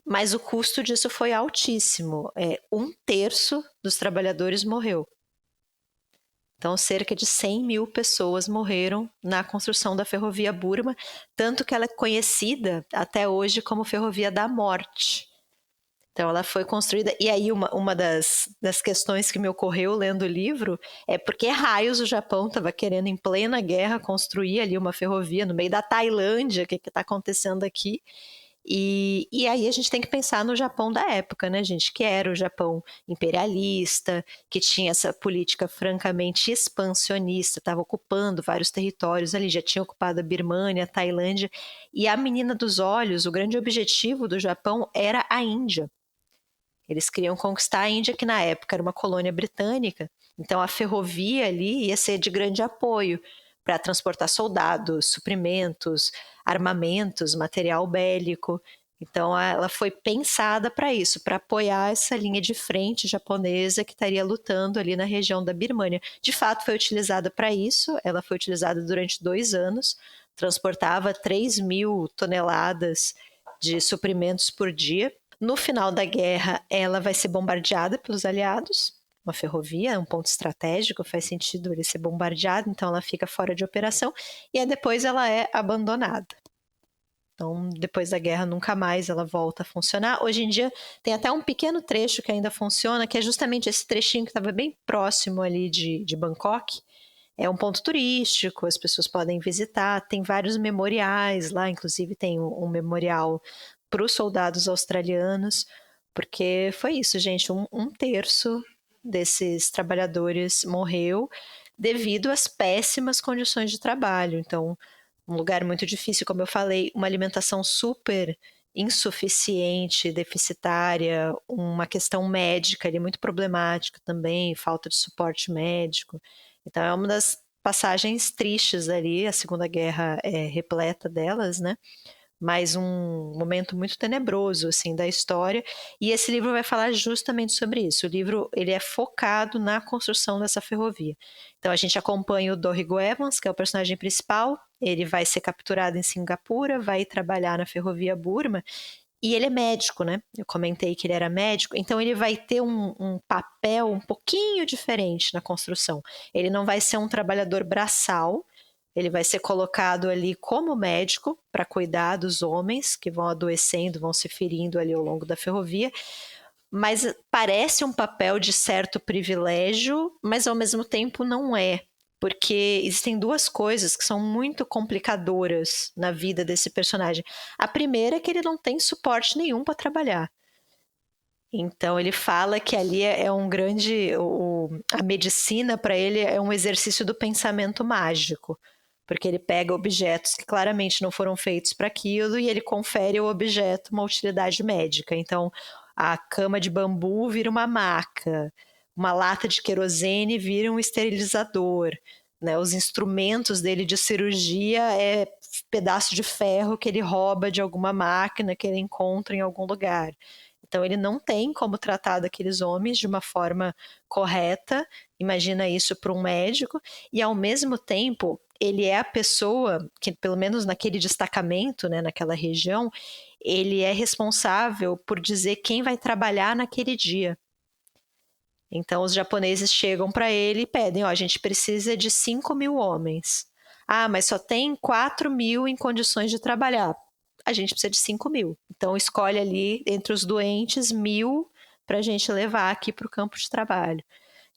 Speaker 2: Mas o custo disso foi altíssimo. 1/3 dos trabalhadores morreu. Então, cerca de 100 mil pessoas morreram na construção da ferrovia Burma, tanto que ela é conhecida até hoje como Ferrovia da Morte. Então, ela foi construída. E aí, uma das questões que me ocorreu lendo o livro é porque raios o Japão estava querendo, em plena guerra, construir ali uma ferrovia no meio da Tailândia. O que está acontecendo aqui? E aí a gente tem que pensar no Japão da época, né, gente? Que era o Japão imperialista, que tinha essa política francamente expansionista, estava ocupando vários territórios ali, já tinha ocupado a Birmânia, a Tailândia, e a menina dos olhos, o grande objetivo do Japão era a Índia. Eles queriam conquistar a Índia, que na época era uma colônia britânica, então a ferrovia ali ia ser de grande apoio para transportar soldados, suprimentos, armamentos, material bélico. Então, ela foi pensada para isso, para apoiar essa linha de frente japonesa que estaria lutando ali na região da Birmânia. De fato, foi utilizada para isso, ela foi utilizada durante 2 anos, transportava 3.000 toneladas de suprimentos por dia. No final da guerra, ela vai ser bombardeada pelos aliados. Uma ferrovia, um ponto estratégico, faz sentido ele ser bombardeado, então ela fica fora de operação e aí depois ela é abandonada. Então, depois da guerra, nunca mais ela volta a funcionar. Hoje em dia, tem até um pequeno trecho que ainda funciona, que é justamente esse trechinho que estava bem próximo ali de Bangkok. É um ponto turístico, as pessoas podem visitar, tem vários memoriais lá, inclusive tem um memorial para os soldados australianos, porque foi isso, gente, 1/3 desses trabalhadores morreu devido às péssimas condições de trabalho. Então, um lugar muito difícil, como eu falei, uma alimentação super insuficiente, deficitária, uma questão médica ali muito problemática também, falta de suporte médico. Então, é uma das passagens tristes ali, a Segunda Guerra é repleta delas, né? Mas um momento muito tenebroso assim da história, e esse livro vai falar justamente sobre isso. O livro ele é focado na construção dessa ferrovia. Então a gente acompanha o Dorigo Evans, que é o personagem principal. Ele vai ser capturado em Singapura, vai trabalhar na ferrovia Burma, e ele é médico, né? Eu comentei que ele era médico, então ele vai ter um papel um pouquinho diferente na construção. Ele não vai ser um trabalhador braçal. Ele vai ser colocado ali como médico para cuidar dos homens que vão adoecendo, vão se ferindo ali ao longo da ferrovia, mas parece um papel de certo privilégio, mas ao mesmo tempo não é, porque existem 2 coisas que são muito complicadoras na vida desse personagem. A primeira é que ele não tem suporte nenhum para trabalhar. Então ele fala que ali é um grande... a medicina para ele é um exercício do pensamento mágico, porque ele pega objetos que claramente não foram feitos para aquilo e ele confere ao objeto uma utilidade médica. Então, a cama de bambu vira uma maca, uma lata de querosene vira um esterilizador, né? Os instrumentos dele de cirurgia é pedaço de ferro que ele rouba de alguma máquina que ele encontra em algum lugar. Então ele não tem como tratar daqueles homens de uma forma correta, imagina isso para um médico, e ao mesmo tempo ele é a pessoa que, pelo menos naquele destacamento, né, naquela região, ele é responsável por dizer quem vai trabalhar naquele dia. Então os japoneses chegam para ele e pedem, a gente precisa de 5.000 homens. Ah, mas só tem 4.000 em condições de trabalhar. A gente precisa de 5.000. Então escolhe ali entre os doentes 1.000 para a gente levar aqui para o campo de trabalho.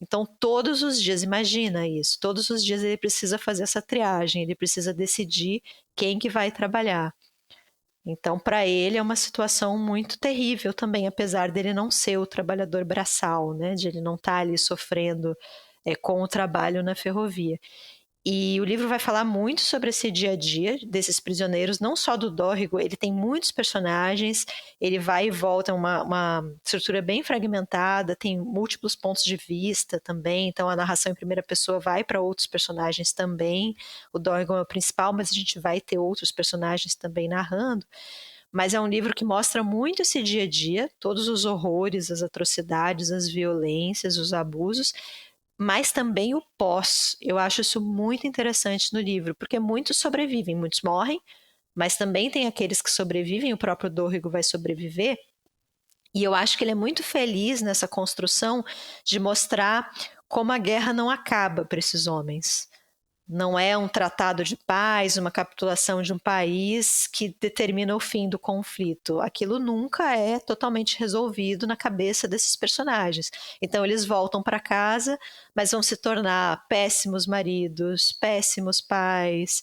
Speaker 2: Então todos os dias, imagina isso, todos os dias ele precisa fazer essa triagem, ele precisa decidir quem que vai trabalhar. Então para ele é uma situação muito terrível também, apesar dele não ser o trabalhador braçal, né, de ele não estar ali sofrendo com o trabalho na ferrovia. E o livro vai falar muito sobre esse dia a dia desses prisioneiros, não só do Dorigo, ele tem muitos personagens, ele vai e volta, uma estrutura bem fragmentada, tem múltiplos pontos de vista também, então a narração em primeira pessoa vai para outros personagens também, o Dorigo é o principal, mas a gente vai ter outros personagens também narrando, mas é um livro que mostra muito esse dia a dia, todos os horrores, as atrocidades, as violências, os abusos, mas também o pós. Eu acho isso muito interessante no livro, porque muitos sobrevivem, muitos morrem, mas também tem aqueles que sobrevivem, o próprio Dorigo vai sobreviver, e eu acho que ele é muito feliz nessa construção de mostrar como a guerra não acaba para esses homens. Não é um tratado de paz, uma capitulação de um país que determina o fim do conflito. Aquilo nunca é totalmente resolvido na cabeça desses personagens. Então eles voltam para casa, mas vão se tornar péssimos maridos, péssimos pais,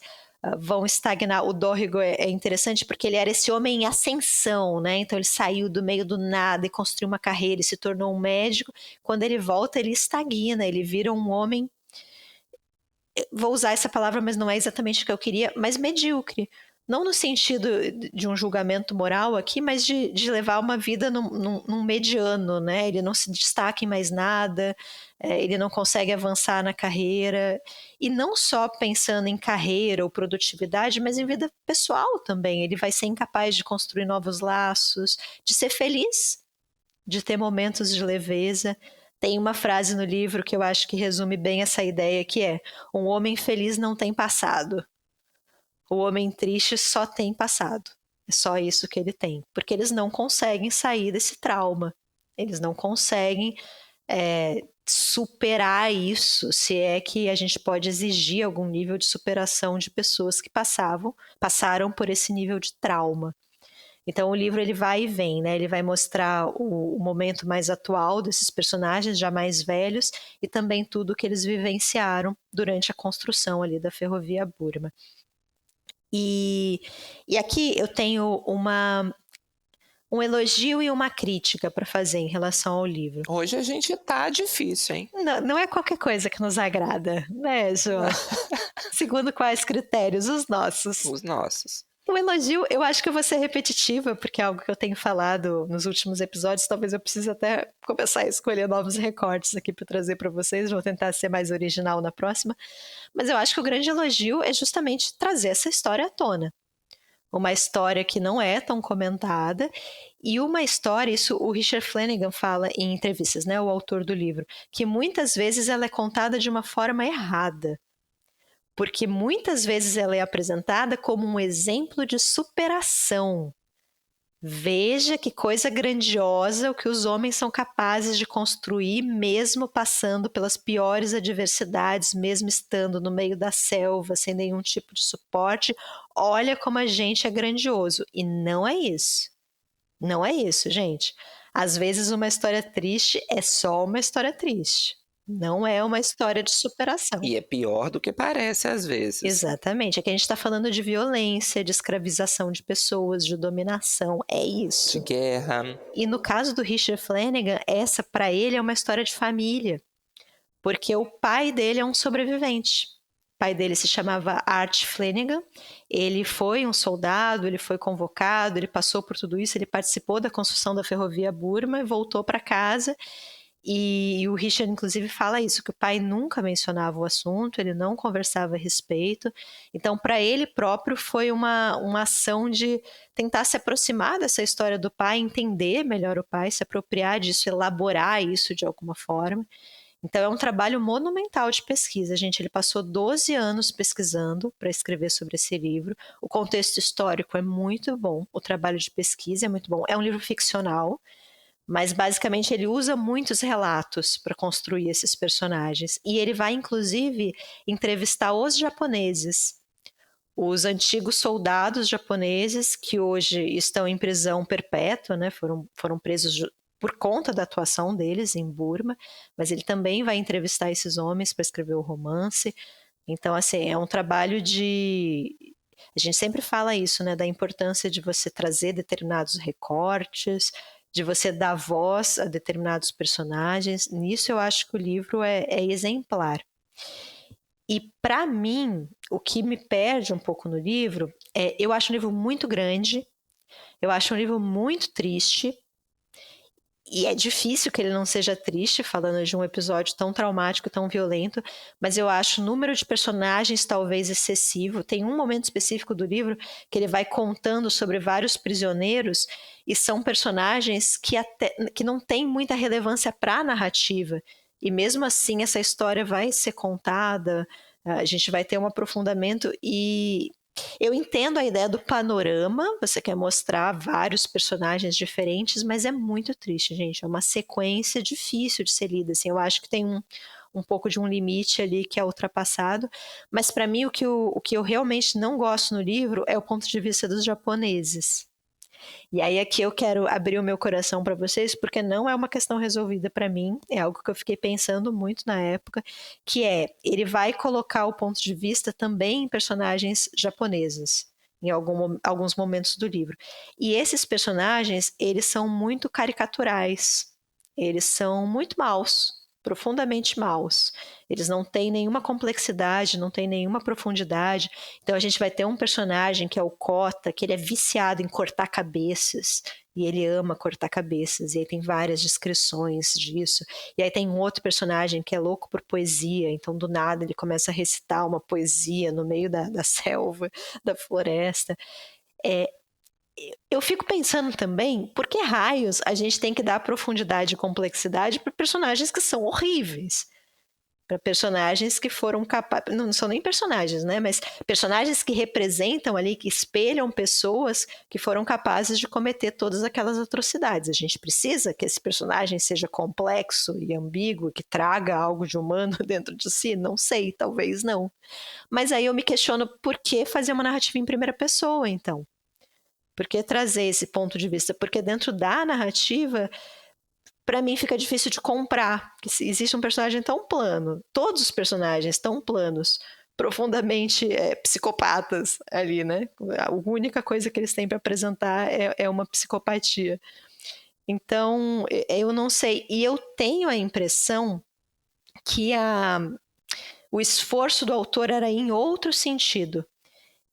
Speaker 2: vão estagnar. O Dorigo é interessante porque ele era esse homem em ascensão, né? Então ele saiu do meio do nada e construiu uma carreira e se tornou um médico. Quando ele volta, ele estagna, ele vira um homem, vou usar essa palavra, mas não é exatamente o que eu queria, mas medíocre. Não no sentido de um julgamento moral aqui, mas de levar uma vida num mediano, né? Ele não se destaca em mais nada, ele não consegue avançar na carreira. E não só pensando em carreira ou produtividade, mas em vida pessoal também. Ele vai ser incapaz de construir novos laços, de ser feliz, de ter momentos de leveza. Tem uma frase no livro que eu acho que resume bem essa ideia, que é: um homem feliz não tem passado. O homem triste só tem passado. É só isso que ele tem. Porque eles não conseguem sair desse trauma. Eles não conseguem superar isso, se é que a gente pode exigir algum nível de superação de pessoas que passaram por esse nível de trauma. Então o livro ele vai e vem, né? Ele vai mostrar o momento mais atual desses personagens já mais velhos e também tudo que eles vivenciaram durante a construção ali da ferrovia Burma. E aqui eu tenho um elogio e uma crítica para fazer em relação ao livro.
Speaker 1: Hoje a gente tá difícil, hein?
Speaker 2: Não é qualquer coisa que nos agrada, né, João? Segundo quais critérios? Os nossos.
Speaker 1: Os nossos.
Speaker 2: O elogio, eu acho que eu vou ser repetitiva, porque é algo que eu tenho falado nos últimos episódios, talvez eu precise até começar a escolher novos recortes aqui para trazer para vocês, vou tentar ser mais original na próxima, mas eu acho que o grande elogio é justamente trazer essa história à tona. Uma história que não é tão comentada, e uma história, isso o Richard Flanagan fala em entrevistas, né, o autor do livro, que muitas vezes ela é contada de uma forma errada. Porque muitas vezes ela é apresentada como um exemplo de superação. Veja que coisa grandiosa o que os homens são capazes de construir, mesmo passando pelas piores adversidades, mesmo estando no meio da selva, sem nenhum tipo de suporte. Olha como a gente é grandioso. E não é isso. Não é isso, gente. Às vezes uma história triste é só uma história triste. Não é uma história de superação.
Speaker 1: E é pior do que parece às vezes.
Speaker 2: Exatamente. Aqui a gente está falando de violência, de escravização de pessoas, de dominação. É isso.
Speaker 1: De guerra.
Speaker 2: E no caso do Richard Flanagan, essa para ele é uma história de família. Porque o pai dele é um sobrevivente. pai dele se chamava Art Flanagan. Ele foi um soldado, ele foi convocado, ele passou por tudo isso, ele participou da construção da ferrovia Burma e voltou para casa. E o Richard, inclusive, fala isso, que o pai nunca mencionava o assunto, ele não conversava a respeito. Então, para ele próprio, foi uma ação de tentar se aproximar dessa história do pai, entender melhor o pai, se apropriar disso, elaborar isso de alguma forma. Então, é um trabalho monumental de pesquisa, gente. Ele passou 12 anos pesquisando para escrever sobre esse livro. O contexto histórico é muito bom, o trabalho de pesquisa é muito bom. É um livro ficcional, mas basicamente ele usa muitos relatos para construir esses personagens. E ele vai, inclusive, entrevistar os japoneses, os antigos soldados japoneses que hoje estão em prisão perpétua, né? Foram presos por conta da atuação deles em Burma, mas ele também vai entrevistar esses homens para escrever o romance. Então, assim, é um trabalho de... A gente sempre fala isso, né? Da importância de você trazer determinados recortes, de você dar voz a determinados personagens. Nisso eu acho que o livro é exemplar. E para mim, o que me perde um pouco no livro é, eu acho um livro muito grande, eu acho um livro muito triste, e é difícil que ele não seja triste, falando de um episódio tão traumático, tão violento, mas eu acho o número de personagens talvez excessivo. Tem um momento específico do livro que ele vai contando sobre vários prisioneiros, e são personagens que não têm muita relevância para a narrativa. E mesmo assim essa história vai ser contada, a gente vai ter um aprofundamento, e eu entendo a ideia do panorama, você quer mostrar vários personagens diferentes, mas é muito triste, gente. É uma sequência difícil de ser lida. Assim, eu acho que tem um pouco de um limite ali que é ultrapassado, mas para mim o que eu realmente não gosto no livro é o ponto de vista dos japoneses. E aí aqui eu quero abrir o meu coração para vocês, porque não é uma questão resolvida para mim, é algo que eu fiquei pensando muito na época, que é, ele vai colocar o ponto de vista também em personagens japoneses, em alguns momentos do livro. E esses personagens, eles são muito caricaturais, eles são muito maus, profundamente maus. Eles não têm nenhuma complexidade, não têm nenhuma profundidade. Então a gente vai ter um personagem que é o Kota, que ele é viciado em cortar cabeças, e ele ama cortar cabeças, e aí tem várias descrições disso. E aí tem um outro personagem que é louco por poesia, então do nada ele começa a recitar uma poesia no meio da selva, da floresta. Eu fico pensando também, por que raios a gente tem que dar profundidade e complexidade para personagens que são horríveis? Para personagens que foram capazes... Não são nem personagens, né? Mas personagens que representam ali, que espelham pessoas que foram capazes de cometer todas aquelas atrocidades. A gente precisa que esse personagem seja complexo e ambíguo, que traga algo de humano dentro de si? Não sei, talvez não. Mas aí eu me questiono, por que fazer uma narrativa em primeira pessoa, então? Por que trazer esse ponto de vista? Porque dentro da narrativa, para mim fica difícil de comprar, que existe um personagem tão plano, todos os personagens tão planos, profundamente psicopatas ali, né? A única coisa que eles têm para apresentar é uma psicopatia. Então, eu não sei. E eu tenho a impressão que o esforço do autor era em outro sentido.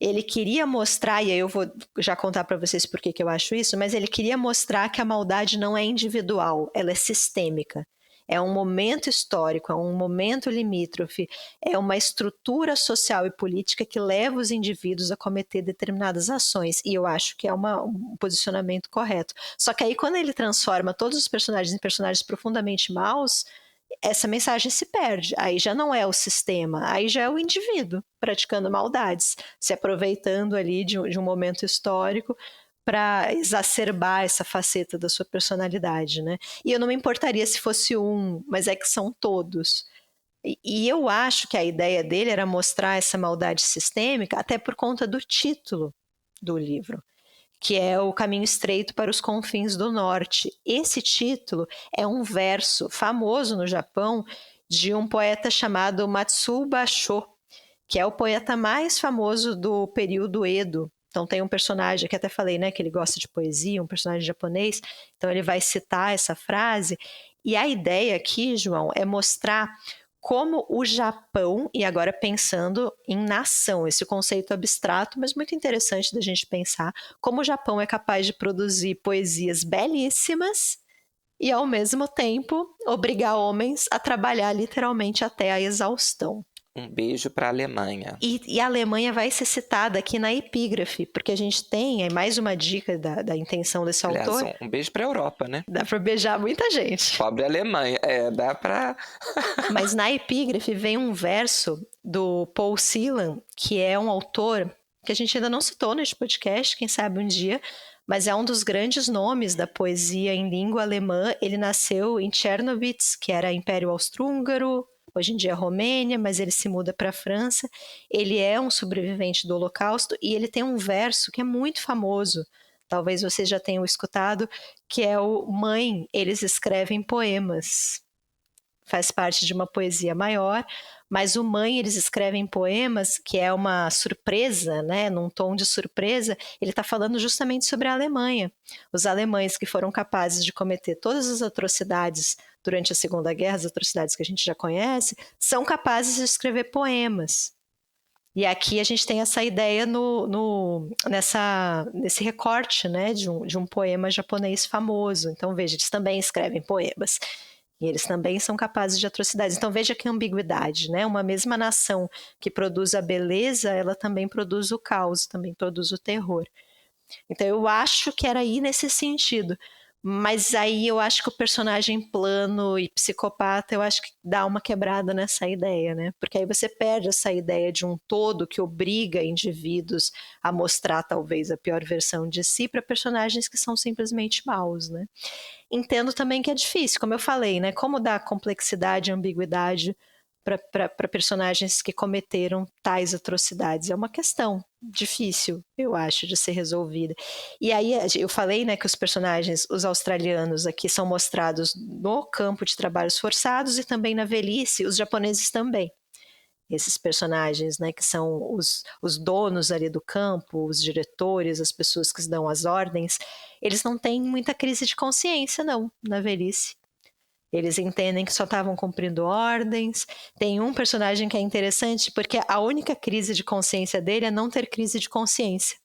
Speaker 2: Ele queria mostrar, e aí eu vou já contar para vocês por que eu acho isso, mas ele queria mostrar que a maldade não é individual, ela é sistêmica. É um momento histórico, é um momento limítrofe, é uma estrutura social e política que leva os indivíduos a cometer determinadas ações. E eu acho que é um posicionamento correto. Só que aí quando ele transforma todos os personagens em personagens profundamente maus, essa mensagem se perde. Aí já não é o sistema, aí já é o indivíduo praticando maldades, se aproveitando ali de um momento histórico para exacerbar essa faceta da sua personalidade, né? E eu não me importaria se fosse mas é que são todos. E eu acho que a ideia dele era mostrar essa maldade sistêmica até por conta do título do livro, que é O Caminho Estreito para os Confins do Norte. Esse título é um verso famoso no Japão de um poeta chamado Matsuo Basho, que é o poeta mais famoso do período Edo. Então tem um personagem, que até falei, né, que ele gosta de poesia, um personagem japonês, então ele vai citar essa frase, e a ideia aqui, João, é mostrar como o Japão, e agora pensando em nação, esse conceito abstrato, mas muito interessante da gente pensar, como o Japão é capaz de produzir poesias belíssimas e, ao mesmo tempo, obrigar homens a trabalhar literalmente até a exaustão.
Speaker 1: Um beijo para a Alemanha.
Speaker 2: E a Alemanha vai ser citada aqui na epígrafe, porque a gente tem, é mais uma dica da intenção desse
Speaker 1: Aliás,
Speaker 2: autor.
Speaker 1: um beijo para a Europa, né?
Speaker 2: Dá para beijar muita gente.
Speaker 1: Pobre Alemanha. Dá para...
Speaker 2: Mas na epígrafe vem um verso do Paul Celan, que é um autor que a gente ainda não citou neste podcast, quem sabe um dia, mas é um dos grandes nomes da poesia em língua alemã. Ele nasceu em Czernowitz, que era Império Austro-Húngaro, hoje em dia é Romênia, mas ele se muda para a França. Ele é um sobrevivente do Holocausto e ele tem um verso que é muito famoso, talvez vocês já tenham escutado, que é o Mãe, eles escrevem poemas. Faz parte de uma poesia maior, mas o Mãe, eles escrevem poemas, que é uma surpresa, né, num tom de surpresa. Ele está falando justamente sobre a Alemanha. Os alemães que foram capazes de cometer todas as atrocidades durante a Segunda Guerra, as atrocidades que a gente já conhece, são capazes de escrever poemas. E aqui a gente tem essa ideia nesse recorte, né, de um poema japonês famoso. Então, veja, eles também escrevem poemas. E eles também são capazes de atrocidades. Então veja que ambiguidade, né? Uma mesma nação que produz a beleza, ela também produz o caos, também produz o terror. Então eu acho que era aí nesse sentido. Mas aí eu acho que o personagem plano e psicopata, eu acho que dá uma quebrada nessa ideia, né? Porque aí você perde essa ideia de um todo que obriga indivíduos a mostrar talvez a pior versão de si para personagens que são simplesmente maus, né? Entendo também que é difícil, como eu falei, né? Como dar complexidade e ambiguidade para personagens que cometeram tais atrocidades. É uma questão difícil, eu acho, de ser resolvida. E aí eu falei, né, que os personagens, os australianos aqui são mostrados no campo de trabalhos forçados e também na velhice, os japoneses também. Esses personagens, né, que são os donos ali do campo, os diretores, as pessoas que dão as ordens, eles não têm muita crise de consciência, não, na velhice. Eles entendem que só estavam cumprindo ordens. Tem um personagem que é interessante porque a única crise de consciência dele é não ter crise de consciência.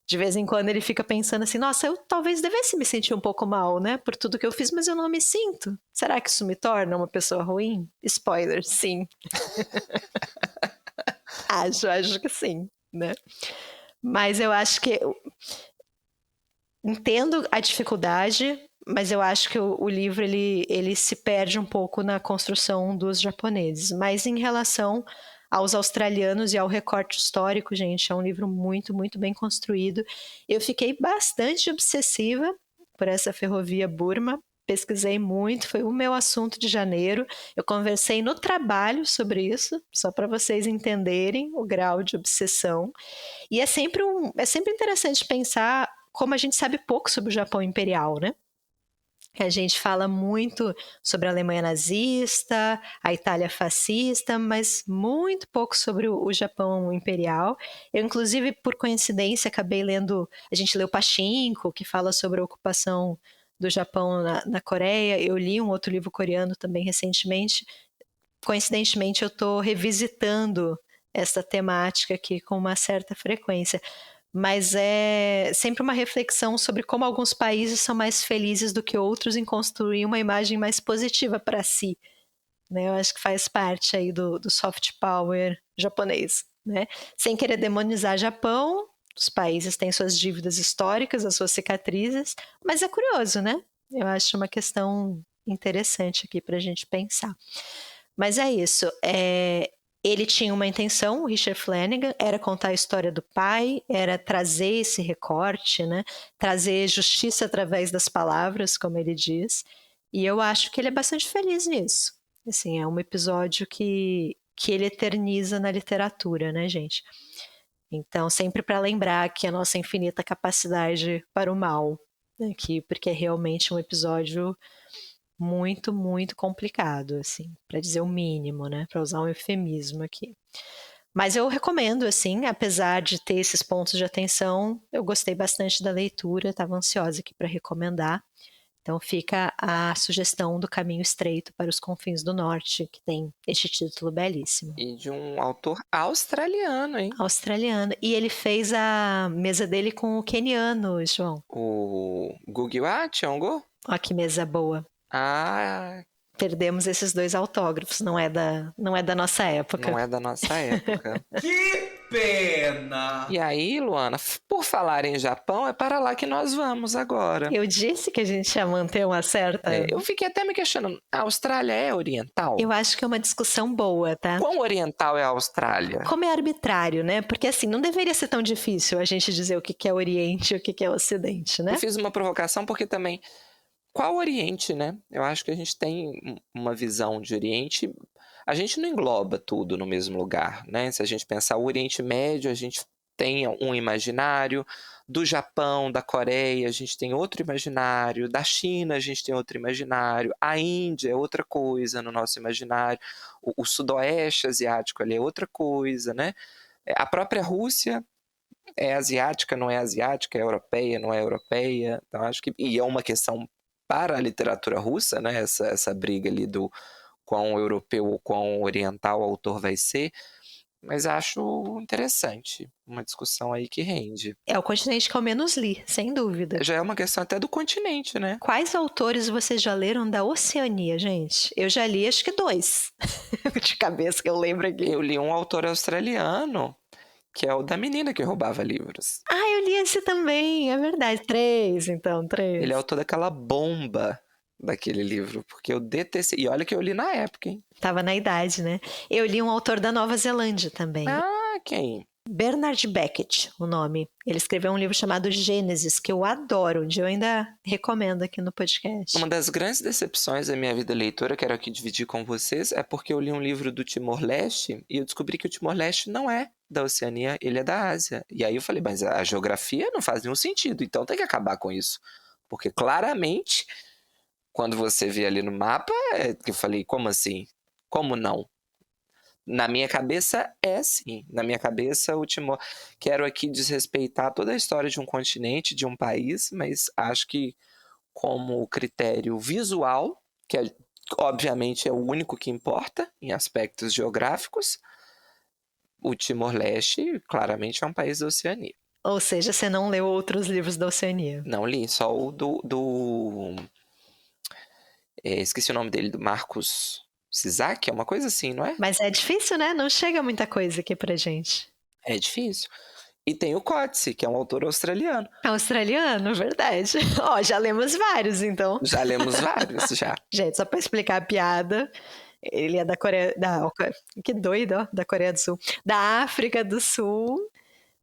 Speaker 2: De vez em quando ele fica pensando assim, nossa, eu talvez devesse me sentir um pouco mal, né, por tudo que eu fiz, mas eu não me sinto. Será que isso me torna uma pessoa ruim? Spoiler, sim. Acho que sim, né? Mas eu acho que... Entendo a dificuldade, mas eu acho que o livro ele se perde um pouco na construção dos japoneses. Mas em relação aos australianos e ao recorte histórico, gente, é um livro muito, muito bem construído. Eu fiquei bastante obsessiva por essa ferrovia Burma, pesquisei muito, foi o meu assunto de janeiro. Eu conversei no trabalho sobre isso, só para vocês entenderem o grau de obsessão. E é sempre interessante pensar como a gente sabe pouco sobre o Japão imperial, né? A gente fala muito sobre a Alemanha nazista, a Itália fascista, mas muito pouco sobre o Japão imperial. Eu, inclusive, por coincidência, acabei lendo... A gente leu Pachinko, que fala sobre a ocupação do Japão na Coreia. Eu li um outro livro coreano também recentemente. Coincidentemente, eu estou revisitando essa temática aqui com uma certa frequência. Mas é sempre uma reflexão sobre como alguns países são mais felizes do que outros em construir uma imagem mais positiva para si, né? Eu acho que faz parte aí do soft power japonês, né? Sem querer demonizar Japão, os países têm suas dívidas históricas, as suas cicatrizes, mas é curioso, né? Eu acho uma questão interessante aqui para a gente pensar. Mas é isso, ele tinha uma intenção, o Richard Flanagan, era contar a história do pai, era trazer esse recorte, né? Trazer justiça através das palavras, como ele diz. E eu acho que ele é bastante feliz nisso. Assim, é um episódio que ele eterniza na literatura, né, gente? Então, sempre para lembrar que a nossa infinita capacidade para o mal, né? Porque é realmente um episódio muito, muito complicado, assim, para dizer o mínimo, né? Para usar um eufemismo aqui. Mas eu recomendo, assim, apesar de ter esses pontos de atenção, eu gostei bastante da leitura, estava ansiosa aqui para recomendar. Então fica a sugestão do Caminho Estreito para os Confins do Norte, que tem este título belíssimo.
Speaker 1: E de um autor australiano, hein?
Speaker 2: Australiano. E ele fez a mesa dele com o keniano, João.
Speaker 1: O Gugiwa Thiong'o?
Speaker 2: Olha que mesa boa.
Speaker 1: Ah,
Speaker 2: Perdemos esses 2 autógrafos, não é da nossa época.
Speaker 1: não é da nossa época.
Speaker 3: Que pena!
Speaker 1: E aí, Luana, por falar em Japão, é para lá que nós vamos agora.
Speaker 2: Eu disse que a gente ia manter uma certa...
Speaker 1: Eu fiquei até me questionando, a Austrália é oriental?
Speaker 2: Eu acho que é uma discussão boa, tá?
Speaker 1: Quão oriental é a Austrália?
Speaker 2: Como é arbitrário, né? Porque assim, não deveria ser tão difícil a gente dizer o que é Oriente e o que é Ocidente, né?
Speaker 1: Eu fiz uma provocação porque também, qual Oriente, né? Eu acho que a gente tem uma visão de Oriente, a gente não engloba tudo no mesmo lugar, né? Se a gente pensar o Oriente Médio, a gente tem um imaginário, do Japão, da Coreia, a gente tem outro imaginário, da China a gente tem outro imaginário, a Índia é outra coisa no nosso imaginário, o Sudoeste Asiático ali é outra coisa, né? A própria Rússia é asiática, não é asiática, é europeia, não é europeia, então acho que, e é uma questão para a literatura russa, né? Essa briga ali do quão europeu ou quão oriental o autor vai ser, mas acho interessante, uma discussão aí que rende.
Speaker 2: É o continente que eu menos li, sem dúvida.
Speaker 1: Já é uma questão até do continente, né?
Speaker 2: Quais autores vocês já leram da Oceania, gente? Eu já li acho que 2, de cabeça que eu lembro aqui.
Speaker 1: Eu li um autor australiano, que é o da menina que roubava livros.
Speaker 2: Ah, eu li esse também, é verdade. 3, então, 3.
Speaker 1: Ele é autor daquela bomba daquele livro, porque eu detestei. E olha que eu li na época, hein?
Speaker 2: Tava na idade, né? Eu li um autor da Nova Zelândia também.
Speaker 1: Ah, quem?
Speaker 2: Bernard Beckett, o nome. Ele escreveu um livro chamado Gênesis, que eu adoro, onde eu ainda recomendo aqui no podcast.
Speaker 1: Uma das grandes decepções da minha vida leitora, quero aqui dividir com vocês, é porque eu li um livro do Timor-Leste e eu descobri que o Timor-Leste não é da Oceania, ele é da Ásia. E aí eu falei, mas a geografia não faz nenhum sentido, então tem que acabar com isso. Porque claramente, quando você vê ali no mapa, eu falei, como assim? Como não? Na minha cabeça é sim. Na minha cabeça o Timor... Quero aqui desrespeitar toda a história de um continente, de um país, mas acho que como critério visual, que obviamente é o único que importa em aspectos geográficos, o Timor-Leste claramente é um país da Oceania.
Speaker 2: Ou seja, você não leu outros livros da Oceania.
Speaker 1: Não li, só o esqueci o nome dele, do Marcos Zizak, é uma coisa assim, não é?
Speaker 2: Mas é difícil, né? Não chega muita coisa aqui pra gente.
Speaker 1: É difícil. E tem o Coetzee, que é um autor australiano.
Speaker 2: Australiano, verdade. Ó, já lemos vários, então.
Speaker 1: Já lemos vários, já.
Speaker 2: Gente, só pra explicar a piada, ele é da Coreia... que doido, ó, da Coreia do Sul. Da África do Sul,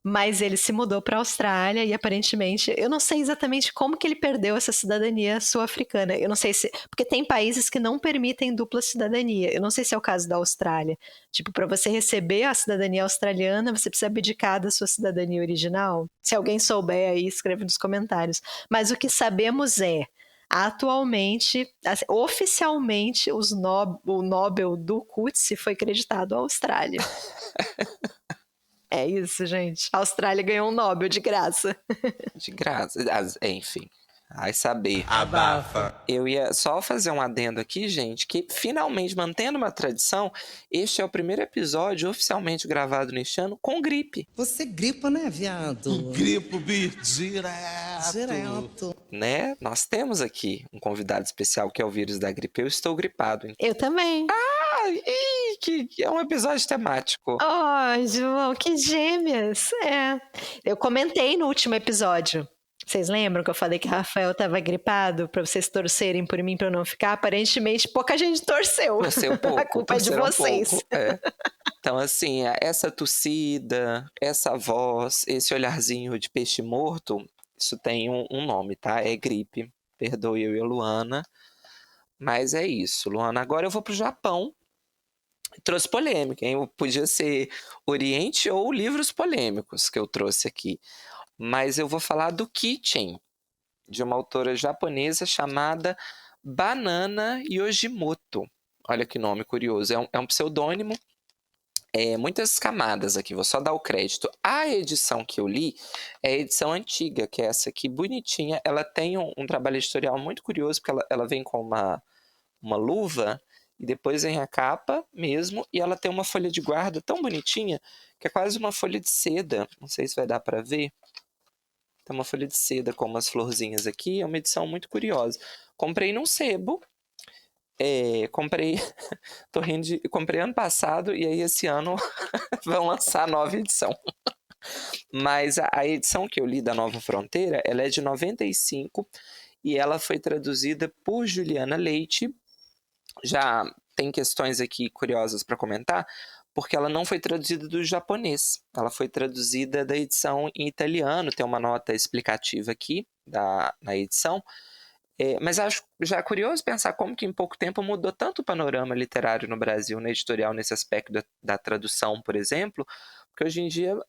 Speaker 2: mas ele se mudou pra Austrália e aparentemente... Eu não sei exatamente como que ele perdeu essa cidadania sul-africana. Eu não sei se... Porque tem países que não permitem dupla cidadania. Eu não sei se é o caso da Austrália. Tipo, para você receber a cidadania australiana, você precisa abdicar da sua cidadania original. Se alguém souber aí, escreve nos comentários. Mas o que sabemos é, atualmente, assim, oficialmente, o Nobel do Coetzee foi creditado à Austrália. É isso, gente. A Austrália ganhou um Nobel de graça.
Speaker 1: De graça. Enfim. Ai, saber.
Speaker 3: Abafa.
Speaker 1: Eu ia só fazer um adendo aqui, gente, que finalmente, mantendo uma tradição, este é o primeiro episódio oficialmente gravado neste ano com gripe,
Speaker 4: Você gripa, né, viado?
Speaker 3: Gripo, bi, direto.
Speaker 4: Direto.
Speaker 1: né? Nós temos aqui um convidado especial que é o vírus da gripe. Eu estou gripado.
Speaker 2: Eu também.
Speaker 1: Que é um episódio temático.
Speaker 2: Oh, João, que gêmeas. É. Eu comentei no último episódio. Vocês lembram que eu falei que Rafael estava gripado para vocês torcerem por mim para eu não ficar? Aparentemente, pouca gente torceu.
Speaker 1: Torceu pouco.
Speaker 2: A culpa é de
Speaker 1: torceram
Speaker 2: vocês.
Speaker 1: pouco, é. Então, assim, essa tossida, essa voz, esse olharzinho de peixe morto, isso tem um nome, tá? É gripe. Perdoe eu e a Luana. Mas é isso, Luana. Agora eu vou pro Japão. Trouxe polêmica, hein? Podia ser Oriente ou livros polêmicos que eu trouxe aqui. Mas eu vou falar do Kitchen, de uma autora japonesa chamada Banana Yojimoto. Olha que nome curioso. É um pseudônimo. muitas camadas aqui, vou só dar o crédito. A edição que eu li é a edição antiga, que é essa aqui, bonitinha. Ela tem um trabalho editorial muito curioso, porque ela vem com uma luva, e depois vem a capa mesmo, e ela tem uma folha de guarda tão bonitinha, que é quase uma folha de seda. Não sei se vai dar para ver. Tem uma folha de seda com umas florzinhas aqui, é uma edição muito curiosa. Comprei num sebo, comprei comprei ano passado, e aí esse ano vão lançar a nova edição. Mas a edição que eu li da Nova Fronteira, ela é de 95 e ela foi traduzida por Juliana Leite. Já tem questões aqui curiosas para comentar, porque ela não foi traduzida do japonês. Ela foi traduzida da edição em italiano, tem uma nota explicativa aqui na edição. Mas acho já curioso pensar como que em pouco tempo mudou tanto o panorama literário no Brasil, na editorial, nesse aspecto da tradução, por exemplo, porque hoje em dia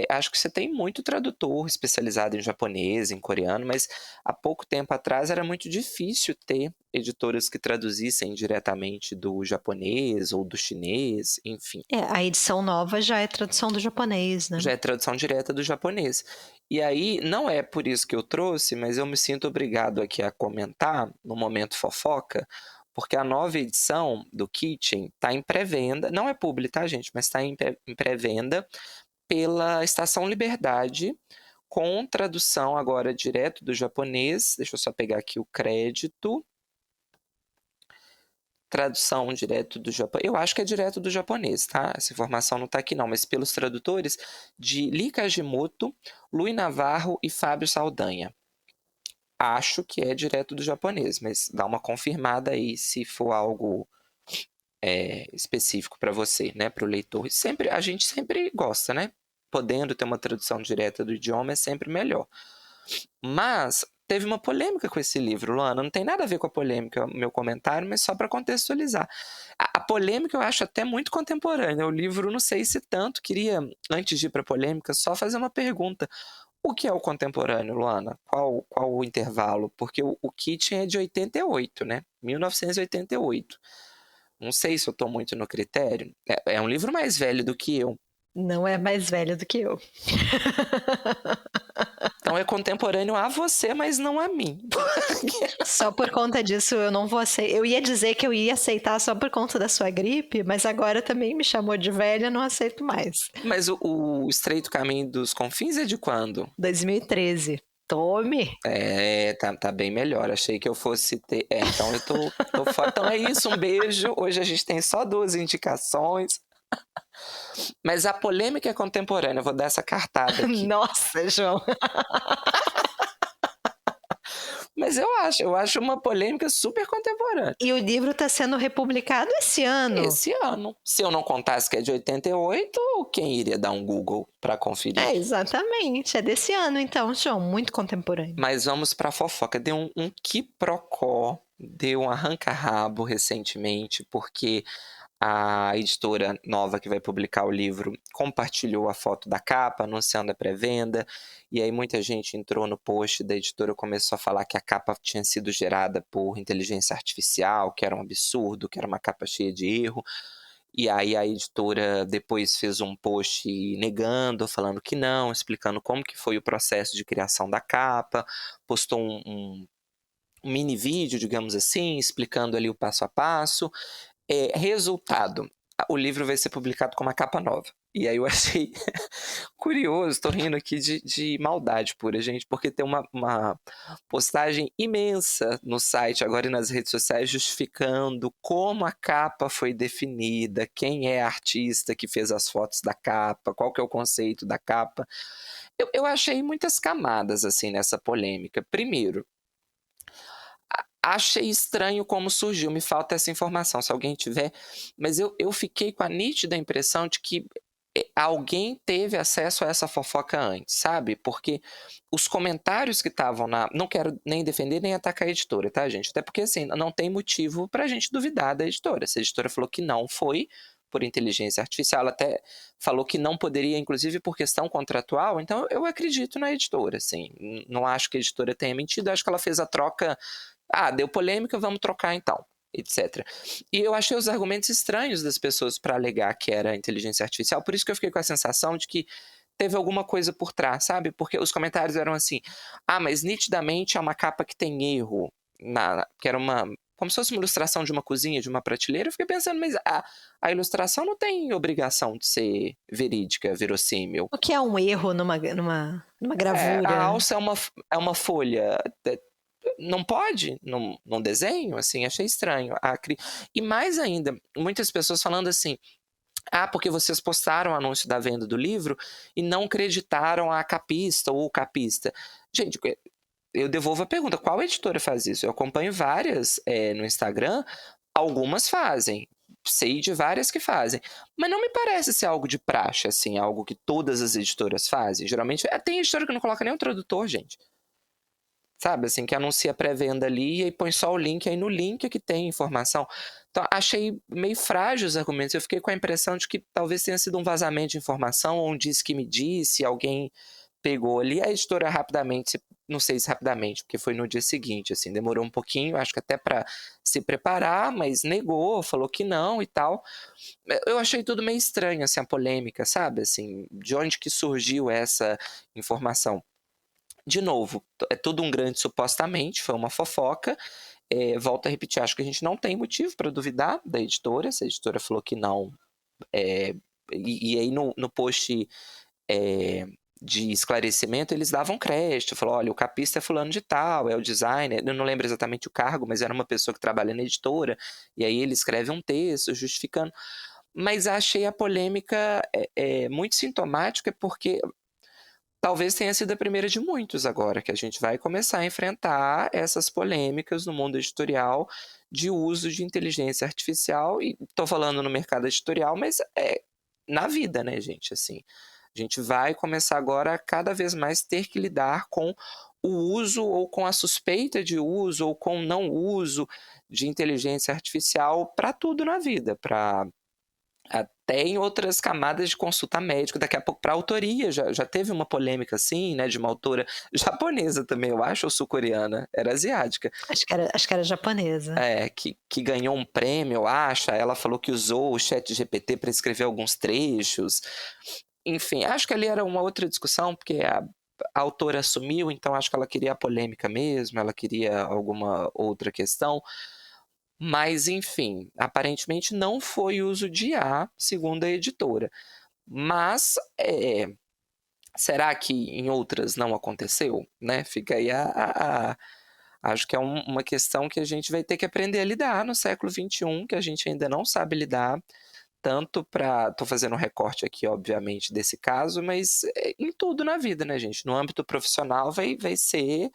Speaker 1: acho que você tem muito tradutor especializado em japonês, em coreano, mas há pouco tempo atrás era muito difícil ter editoras que traduzissem diretamente do japonês ou do chinês, enfim.
Speaker 2: A edição nova já é tradução do japonês, né?
Speaker 1: Já é tradução direta do japonês. E aí, não é por isso que eu trouxe, mas eu me sinto obrigado aqui a comentar no momento fofoca, porque a nova edição do Kitchen está em pré-venda, não é publi, tá, gente? Mas está em pré-venda pela Estação Liberdade, com tradução agora direto do japonês. Deixa eu só pegar aqui o crédito. Tradução direto do japonês. Eu acho que é direto do japonês, tá? Essa informação não está aqui não, mas pelos tradutores de Lee Kajimoto, Lui Navarro e Fábio Saldanha. Acho que é direto do japonês, mas dá uma confirmada aí se for algo específico para você, né? Para o leitor. A gente sempre gosta, né? Podendo ter uma tradução direta do idioma é sempre melhor. Mas teve uma polêmica com esse livro, Luana. Não tem nada a ver com a polêmica, meu comentário, mas só para contextualizar. A polêmica eu acho até muito contemporânea. O livro, não sei se tanto. Queria, antes de ir para a polêmica, só fazer uma pergunta. O que é o contemporâneo, Luana? Qual o intervalo? Porque o Kitchen é de 88, né? 1988. Não sei se eu estou muito no critério. É um livro mais velho do que eu.
Speaker 2: Não é mais velho do que eu.
Speaker 1: Então é contemporâneo a você, mas não a mim.
Speaker 2: Só por conta disso eu não vou aceitar. Eu ia dizer que eu ia aceitar só por conta da sua gripe, mas agora também me chamou de velha, não aceito mais.
Speaker 1: Mas o Estreito Caminho dos Confins é de quando?
Speaker 2: 2013. Tome!
Speaker 1: Tá bem melhor. Achei que eu fosse ter. Então eu tô fora. Então é isso, um beijo. Hoje a gente tem só 2 indicações. Mas a polêmica é contemporânea. Eu vou dar essa cartada aqui.
Speaker 2: Nossa, João!
Speaker 1: Mas eu acho uma polêmica super contemporânea.
Speaker 2: E o livro está sendo republicado esse ano.
Speaker 1: Esse ano. Se eu não contasse que é de 88, quem iria dar um Google para conferir?
Speaker 2: Exatamente. É desse ano, então, João. Muito contemporâneo.
Speaker 1: Mas vamos para a fofoca. Deu um quiprocó, deu um arranca-rabo recentemente, porque a editora nova que vai publicar o livro compartilhou a foto da capa, anunciando a pré-venda, e aí muita gente entrou no post da editora e começou a falar que a capa tinha sido gerada por inteligência artificial, que era um absurdo, que era uma capa cheia de erro. E aí a editora depois fez um post negando, falando que não, explicando como que foi o processo de criação da capa, postou um mini vídeo, digamos assim, explicando ali o passo a passo. Resultado, o livro vai ser publicado com uma capa nova. E aí eu achei curioso, tô rindo aqui de maldade pura, gente, porque tem uma postagem imensa no site, agora e nas redes sociais, justificando como a capa foi definida, quem é a artista que fez as fotos da capa, qual que é o conceito da capa. Eu achei muitas camadas assim nessa polêmica. Primeiro, achei estranho como surgiu, me falta essa informação, se alguém tiver, mas eu fiquei com a nítida impressão de que alguém teve acesso a essa fofoca antes, sabe? Porque os comentários que estavam não quero nem defender nem atacar a editora, tá, gente? Até porque, assim, não tem motivo pra gente duvidar da editora. Se a editora falou que não foi por inteligência artificial, ela até falou que não poderia, inclusive por questão contratual, então eu acredito na editora, assim. Não acho que a editora tenha mentido, acho que ela fez a troca. Deu polêmica, vamos trocar então. etc. E eu achei os argumentos estranhos das pessoas para alegar que era inteligência artificial, por isso que eu fiquei com a sensação de que teve alguma coisa por trás, sabe? Porque os comentários eram assim, mas nitidamente é uma capa que tem erro, que era como se fosse uma ilustração de uma cozinha, de uma prateleira. Eu fiquei pensando, mas a ilustração não tem obrigação de ser verídica, verossímil.
Speaker 2: O que é um erro numa gravura?
Speaker 1: A alça é uma folha. Não pode num desenho, assim, achei estranho. E mais ainda, muitas pessoas falando assim, porque vocês postaram o anúncio da venda do livro e não creditaram a capista ou o capista. Gente, eu devolvo a pergunta, qual editora faz isso? Eu acompanho várias no Instagram, algumas fazem, sei de várias que fazem, mas não me parece ser algo de praxe, assim, algo que todas as editoras fazem. Geralmente, tem editora que não coloca nem o tradutor, gente. Sabe, assim, que anuncia pré-venda ali e aí põe só o link, aí no link é que tem informação. Então, achei meio frágil os argumentos. Eu fiquei com a impressão de que talvez tenha sido um vazamento de informação, ou um disse que me disse, alguém pegou ali. A editora rapidamente, não sei se rapidamente, porque foi no dia seguinte, assim, demorou um pouquinho, acho que até para se preparar, mas negou, falou que não e tal. Eu achei tudo meio estranho, assim, a polêmica, sabe, assim, de onde que surgiu essa informação. De novo, é tudo um grande supostamente, foi uma fofoca. Volto a repetir, acho que a gente não tem motivo para duvidar da editora, se a editora falou que não. E aí no post de esclarecimento eles davam crédito, falou, olha, o capista é fulano de tal, é o designer, eu não lembro exatamente o cargo, mas era uma pessoa que trabalha na editora, e aí ele escreve um texto justificando. Mas achei a polêmica muito sintomática, porque talvez tenha sido a primeira de muitos agora, que a gente vai começar a enfrentar essas polêmicas no mundo editorial de uso de inteligência artificial, e estou falando no mercado editorial, mas na vida, né, gente, assim, a gente vai começar agora a cada vez mais ter que lidar com o uso ou com a suspeita de uso ou com o não uso de inteligência artificial para tudo na vida, até em outras camadas de consulta médica, daqui a pouco para autoria, já teve uma polêmica assim, né, de uma autora japonesa também, eu acho, ou sul-coreana, era asiática.
Speaker 2: Acho que era japonesa.
Speaker 1: Que ganhou um prêmio, eu acho, ela falou que usou o ChatGPT para escrever alguns trechos. Enfim, acho que ali era uma outra discussão, porque a autora assumiu, então acho que ela queria a polêmica mesmo, ela queria alguma outra questão. Mas, enfim, aparentemente não foi uso de IA, segundo a editora. Mas, será que em outras não aconteceu? Né? Fica aí acho que é uma questão que a gente vai ter que aprender a lidar no século XXI, que a gente ainda não sabe lidar, tanto estou fazendo um recorte aqui, obviamente, desse caso, mas em tudo na vida, né, gente? No âmbito profissional vai ser...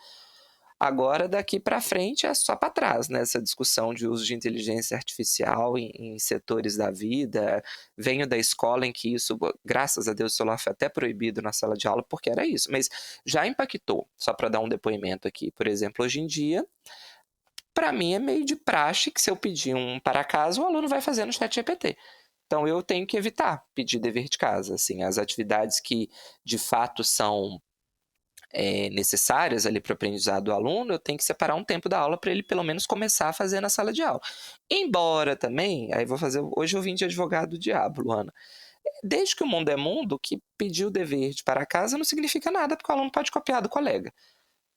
Speaker 1: Agora, daqui para frente, é só para trás, né? Essa discussão de uso de inteligência artificial em setores da vida. Venho da escola em que isso, graças a Deus, o celular foi até proibido na sala de aula, porque era isso. Mas já impactou, só para dar um depoimento aqui. Por exemplo, hoje em dia, para mim é meio de praxe que se eu pedir um para casa, o aluno vai fazer no ChatGPT. Então, eu tenho que evitar pedir dever de casa. Assim, as atividades que, de fato, são... necessárias ali para o aprendizado do aluno, eu tenho que separar um tempo da aula para ele pelo menos começar a fazer na sala de aula. Embora também, aí hoje eu vim de advogado do diabo, Luana. Desde que o mundo é mundo, que pedir o dever de para casa não significa nada, porque o aluno pode copiar do colega.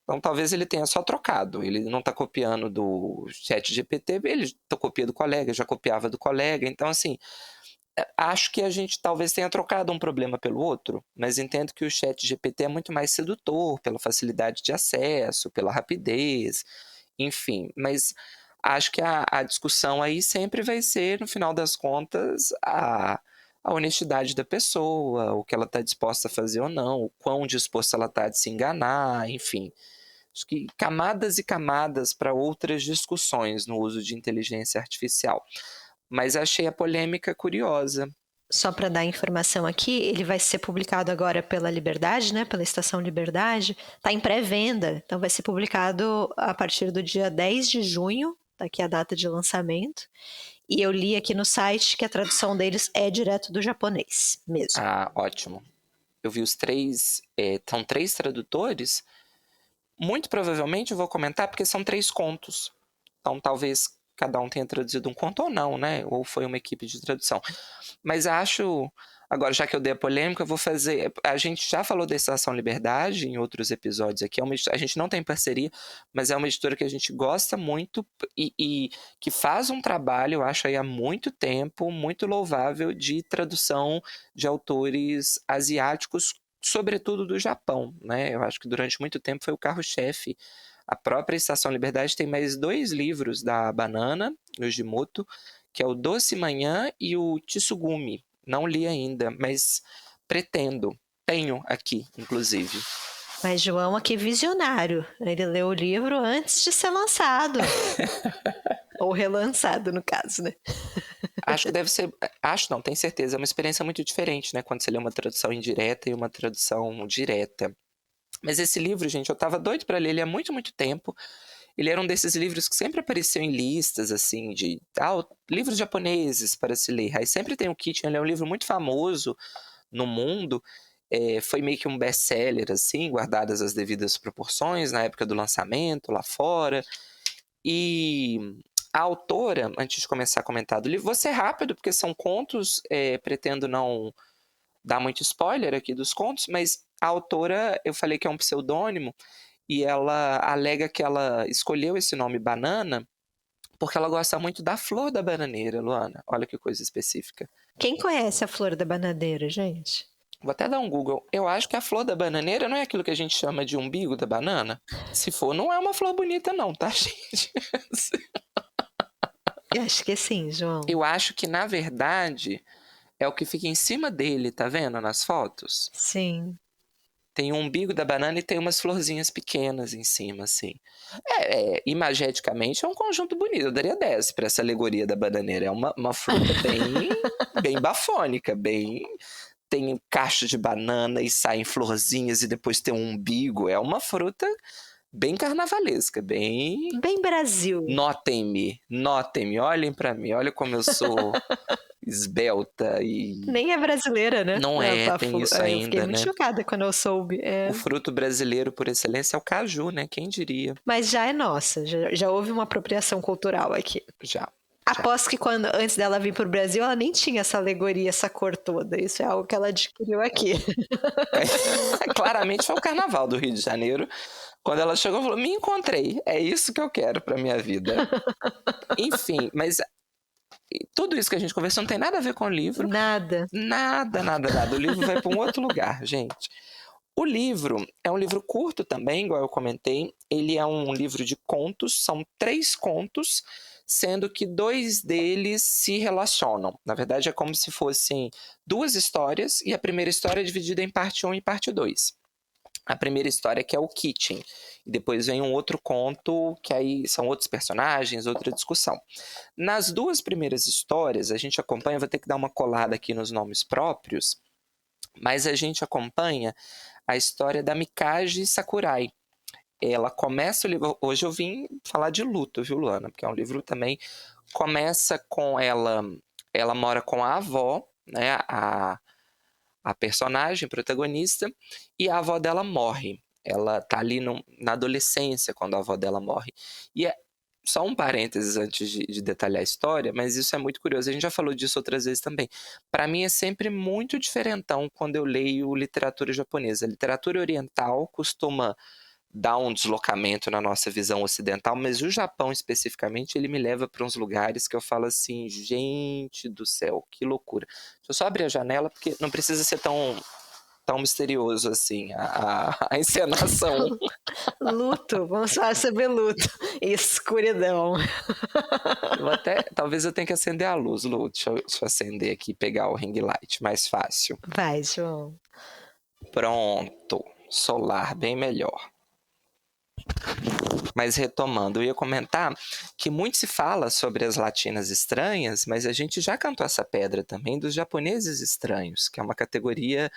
Speaker 1: Então talvez ele tenha só trocado, ele não está copiando do ChatGPT, ele copia do colega, já copiava do colega, então assim... Acho que a gente talvez tenha trocado um problema pelo outro, mas entendo que o ChatGPT é muito mais sedutor pela facilidade de acesso, pela rapidez, enfim. Mas acho que a discussão aí sempre vai ser, no final das contas, a honestidade da pessoa, o que ela está disposta a fazer ou não, o quão disposta ela está de se enganar, enfim. Acho que camadas e camadas para outras discussões no uso de inteligência artificial. Mas achei a polêmica curiosa.
Speaker 2: Só para dar informação aqui, ele vai ser publicado agora pela Liberdade, né? Pela Estação Liberdade. Está em pré-venda, então vai ser publicado a partir do dia 10 de junho, daqui a data de lançamento. E eu li aqui no site que a tradução deles é direto do japonês mesmo.
Speaker 1: Ótimo. Eu vi os 3, são 3 tradutores. Muito provavelmente eu vou comentar porque são 3 contos. Então talvez cada um tenha traduzido um conto ou não, né? Ou foi uma equipe de tradução. Mas acho... Agora, já que eu dei a polêmica, eu vou fazer... A gente já falou da Estação Liberdade em outros episódios aqui. A gente não tem parceria, mas é uma editora que a gente gosta muito e que faz um trabalho, eu acho, aí há muito tempo, muito louvável, de tradução de autores asiáticos, sobretudo do Japão, né? Eu acho que durante muito tempo foi o carro-chefe. A própria Estação Liberdade tem mais 2 livros da Banana, no Jimoto, que é o Doce Manhã e o Tsugumi. Não li ainda, mas pretendo. Tenho aqui, inclusive.
Speaker 2: Mas João aqui visionário. Ele leu o livro antes de ser lançado. Ou relançado, no caso, né?
Speaker 1: Acho que deve ser... Acho não, tenho certeza. É uma experiência muito diferente, né? Quando você lê uma tradução indireta e uma tradução direta. Mas esse livro, gente, eu tava doido pra ler ele há muito, muito tempo. Ele era um desses livros que sempre apareceu em listas, assim, de livros japoneses para se ler. Aí sempre tem o Kitchen, ele é um livro muito famoso no mundo. Foi meio que um best-seller, assim, guardadas as devidas proporções, na época do lançamento, lá fora. E a autora, antes de começar a comentar do livro, vou ser rápido, porque são contos, pretendo não dar muito spoiler aqui dos contos, mas a autora, eu falei que é um pseudônimo, e ela alega que ela escolheu esse nome Banana porque ela gosta muito da flor da bananeira, Luana. Olha que coisa específica.
Speaker 2: Quem conhece a flor da bananeira, gente?
Speaker 1: Vou até dar um Google. Eu acho que a flor da bananeira não é aquilo que a gente chama de umbigo da banana? Se for, não é uma flor bonita não, tá, gente?
Speaker 2: Eu acho que sim, João.
Speaker 1: Eu acho que, na verdade, é o que fica em cima dele, tá vendo, nas fotos?
Speaker 2: Sim.
Speaker 1: Tem o umbigo da banana e tem umas florzinhas pequenas em cima, assim. Imageticamente é um conjunto bonito. Eu daria 10 para essa alegoria da bananeira. É uma fruta bem bafônica, tem um cacho de banana e saem florzinhas e depois tem um umbigo. É uma fruta bem carnavalesca, bem...
Speaker 2: Bem Brasil.
Speaker 1: Notem-me, olhem para mim, olha como eu sou... esbelta e...
Speaker 2: Nem é brasileira, né?
Speaker 1: Não tem isso ainda,
Speaker 2: eu fiquei muito chocada quando eu soube.
Speaker 1: O fruto brasileiro por excelência é o caju, né? Quem diria?
Speaker 2: Mas já é nossa, já houve uma apropriação cultural aqui.
Speaker 1: Já.
Speaker 2: Aposto que antes dela vir pro Brasil, ela nem tinha essa alegoria, essa cor toda. Isso é algo que ela adquiriu aqui.
Speaker 1: Claramente foi o carnaval do Rio de Janeiro. Quando ela chegou, falou: me encontrei, é isso que eu quero pra minha vida. Enfim, mas... tudo isso que a gente conversou não tem nada a ver com o livro.
Speaker 2: Nada.
Speaker 1: Nada. O livro vai para um outro lugar, gente. O livro é um livro curto também, igual eu comentei. Ele é um livro de contos, são 3 contos, sendo que 2 deles se relacionam. Na verdade, é como se fossem 2 histórias, e a primeira história é dividida em parte 1 e parte 2. A primeira história que é o Kitchen, e depois vem um outro conto, que aí são outros personagens, outra discussão. Nas 2 primeiras histórias, a gente acompanha, vou ter que dar uma colada aqui nos nomes próprios, mas a gente acompanha a história da Mikage Sakurai. Ela começa o livro... Hoje eu vim falar de luto, viu, Luana? Porque é um livro também... Começa com ela... Ela mora com a avó, né? A personagem protagonista, e a avó dela morre. Ela tá ali na adolescência quando a avó dela morre. E é só um parênteses antes de detalhar a história, mas isso é muito curioso. A gente já falou disso outras vezes também. Para mim é sempre muito diferentão quando eu leio literatura japonesa. A literatura oriental costuma dar um deslocamento na nossa visão ocidental, mas o Japão especificamente, ele me leva para uns lugares que eu falo assim, gente do céu, que loucura. Deixa eu só abrir a janela, porque não precisa ser tão misterioso assim, a encenação.
Speaker 2: Luto, vamos falar sobre luto e escuridão.
Speaker 1: Talvez eu tenha que acender a luz, Lu. Deixa eu acender aqui e pegar o ring light, mais fácil.
Speaker 2: Vai, João.
Speaker 1: Pronto, solar, bem melhor. Mas retomando, eu ia comentar que muito se fala sobre as latinas estranhas, mas a gente já cantou essa pedra também dos japoneses estranhos, que é uma categoria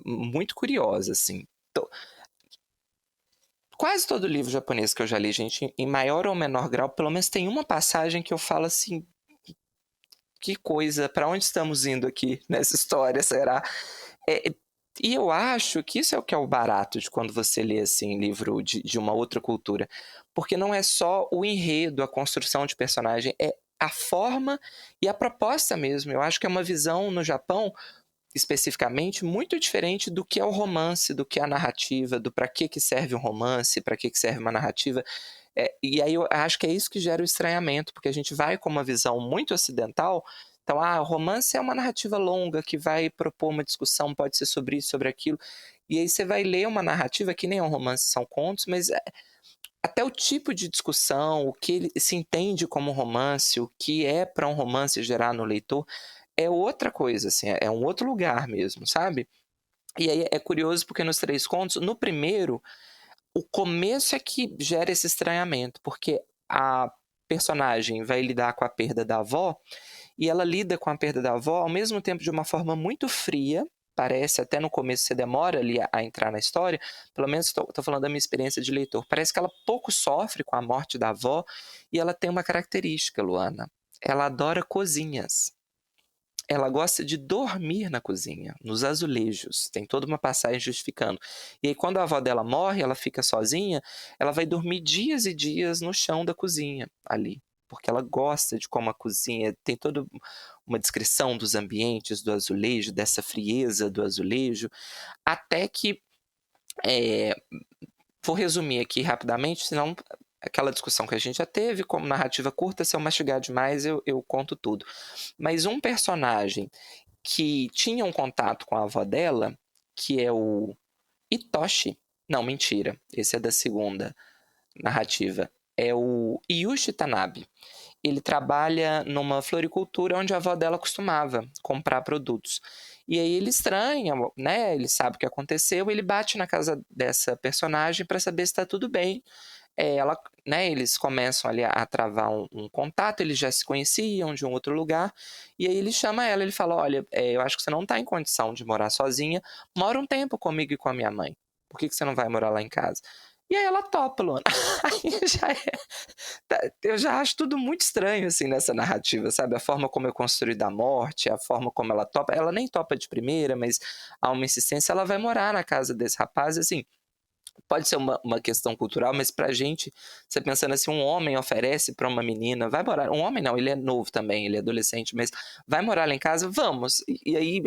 Speaker 1: muito curiosa, assim. Quase todo livro japonês que eu já li, gente, em maior ou menor grau, pelo menos tem uma passagem que eu falo assim, que coisa, para onde estamos indo aqui nessa história, será? E eu acho que isso é o que é o barato de quando você lê assim, livro de uma outra cultura. Porque não é só o enredo, a construção de personagem, é a forma e a proposta mesmo. Eu acho que é uma visão no Japão, especificamente, muito diferente do que é o romance, do que é a narrativa, do para que serve um romance, para que serve uma narrativa. E aí eu acho que é isso que gera o estranhamento, porque a gente vai com uma visão muito ocidental. Então, o romance é uma narrativa longa que vai propor uma discussão, pode ser sobre isso, sobre aquilo. E aí você vai ler uma narrativa que nem é um romance, são contos, mas até o tipo de discussão, o que ele se entende como romance, o que é para um romance gerar no leitor, é outra coisa, assim, é um outro lugar mesmo, sabe? E aí é curioso porque nos 3 contos, no primeiro, o começo é que gera esse estranhamento, porque a personagem vai lidar com a perda da avó, e ela lida com a perda da avó ao mesmo tempo de uma forma muito fria, parece, até no começo você demora ali a entrar na história, pelo menos estou falando da minha experiência de leitor, parece que ela pouco sofre com a morte da avó, e ela tem uma característica, Luana, ela adora cozinhas. Ela gosta de dormir na cozinha, nos azulejos. Tem toda uma passagem justificando. E aí, quando a avó dela morre, ela fica sozinha, ela vai dormir dias e dias no chão da cozinha, ali. Porque ela gosta de como a cozinha tem toda uma descrição dos ambientes, do azulejo, dessa frieza do azulejo, até que. Vou resumir aqui rapidamente, senão aquela discussão que a gente já teve, como narrativa curta, se eu mastigar demais, eu conto tudo. Mas um personagem que tinha um contato com a avó dela, que é o Itoshi. Não, mentira. Esse é da segunda narrativa. É o Yushi Tanabe. Ele trabalha numa floricultura onde a avó dela costumava comprar produtos. E aí ele estranha, né? Ele sabe o que aconteceu, ele bate na casa dessa personagem para saber se está tudo bem. Ela, né, eles começam ali a travar um contato, eles já se conheciam de um outro lugar, e aí ele chama ela, ele fala, olha, eu acho que você não está em condição de morar sozinha, mora um tempo comigo e com a minha mãe, por que você não vai morar lá em casa? E aí ela topa, Luana. Aí eu já acho tudo muito estranho, assim, nessa narrativa, sabe? A forma como é construída a morte, a forma como ela topa, ela nem topa de primeira, mas há uma insistência, ela vai morar na casa desse rapaz, assim, pode ser uma questão cultural, mas pra gente, você pensando assim, um homem oferece pra uma menina, vai morar, um homem não, ele é novo também, ele é adolescente, mas vai morar lá em casa, vamos, e aí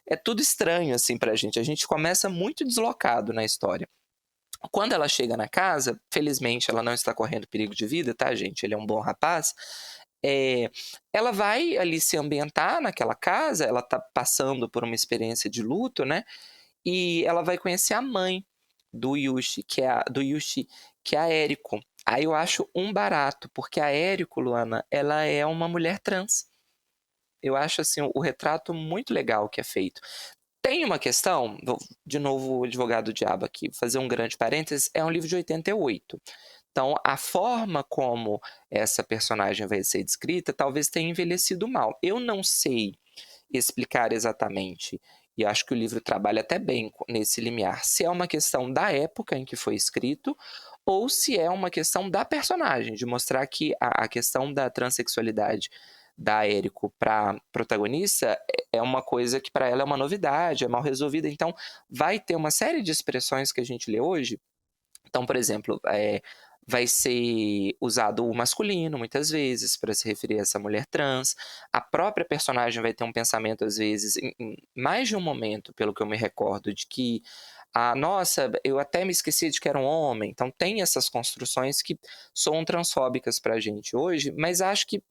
Speaker 1: é tudo estranho assim pra gente, a gente começa muito deslocado na história. Quando ela chega na casa, felizmente ela não está correndo perigo de vida, tá, gente? Ele é um bom rapaz. Ela vai ali se ambientar naquela casa, ela tá passando por uma experiência de luto, né? E ela vai conhecer a mãe do Yushi, que é a Eriko. Aí eu acho um barato, porque a Eriko, Luana, ela é uma mulher trans. Eu acho assim o retrato muito legal que é feito. Tem uma questão, de novo o advogado do diabo aqui, fazer um grande parênteses, é um livro de 88. Então, a forma como essa personagem vai ser descrita talvez tenha envelhecido mal. Eu não sei explicar exatamente, e acho que o livro trabalha até bem nesse limiar, se é uma questão da época em que foi escrito ou se é uma questão da personagem, de mostrar que a questão da transexualidade da Eriko para protagonista é uma coisa que para ela é uma novidade, é mal resolvida, então vai ter uma série de expressões que a gente lê hoje. Então, por exemplo, vai ser usado o masculino muitas vezes para se referir a essa mulher trans. A própria personagem vai ter um pensamento, às vezes, em mais de um momento, pelo que eu me recordo, de que nossa, eu até me esqueci de que era um homem. Então tem essas construções que são transfóbicas para a gente hoje, mas acho que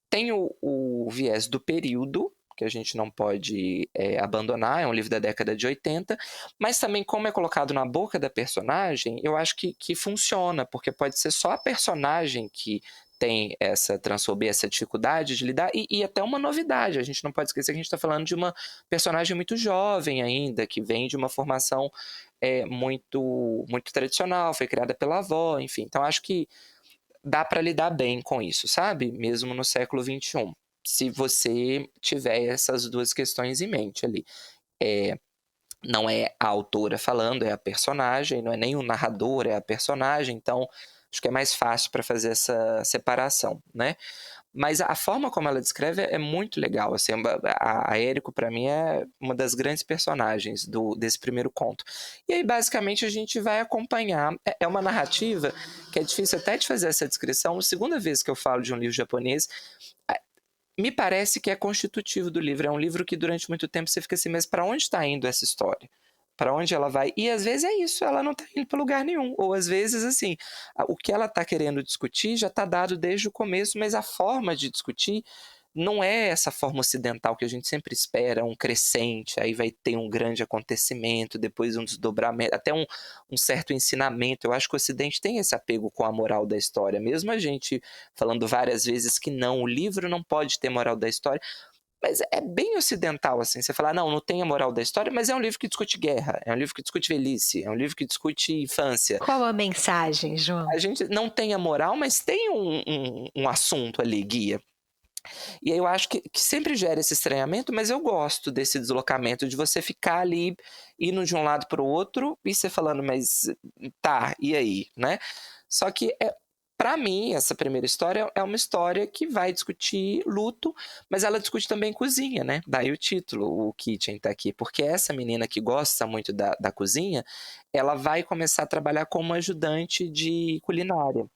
Speaker 1: tem o viés do período, que a gente não pode abandonar, é um livro da década de 80, mas também como é colocado na boca da personagem, eu acho que funciona, porque pode ser só a personagem que tem essa transfobia, essa dificuldade de lidar, e até uma novidade, a gente não pode esquecer que a gente está falando de uma personagem muito jovem ainda, que vem de uma formação muito, muito tradicional, foi criada pela avó, enfim, então acho que dá para lidar bem com isso, sabe? Mesmo no século XXI, se você tiver essas duas questões em mente ali. Não é a autora falando, é a personagem, não é nem o narrador, é a personagem, então acho que é mais fácil para fazer essa separação, né? Mas a forma como ela descreve é muito legal, assim, a Eriko para mim é uma das grandes personagens desse primeiro conto. E aí basicamente a gente vai acompanhar, é uma narrativa que é difícil até de fazer essa descrição, a segunda vez que eu falo de um livro japonês, me parece que é constitutivo do livro, é um livro que durante muito tempo você fica assim, mas para onde está indo essa história? Para onde ela vai? E às vezes é isso, ela não está indo para lugar nenhum. Ou às vezes, assim, o que ela está querendo discutir já está dado desde o começo, mas a forma de discutir não é essa forma ocidental que a gente sempre espera, um crescente, aí vai ter um grande acontecimento, depois um desdobramento, até um certo ensinamento. Eu acho que o Ocidente tem esse apego com a moral da história, mesmo a gente falando várias vezes que não, o livro não pode ter moral da história, mas é bem ocidental, assim, você falar, não tem a moral da história, mas é um livro que discute guerra, é um livro que discute velhice, é um livro que discute infância.
Speaker 2: Qual a mensagem, João?
Speaker 1: A gente não tem a moral, mas tem um assunto ali, guia. E aí eu acho que sempre gera esse estranhamento, mas eu gosto desse deslocamento, de você ficar ali, indo de um lado para o outro, e você falando, mas tá, e aí, né? Só que para mim, essa primeira história é uma história que vai discutir luto, mas ela discute também cozinha, né? Daí o título, o Kitchen tá aqui, porque essa menina que gosta muito da cozinha, ela vai começar a trabalhar como ajudante de culinária.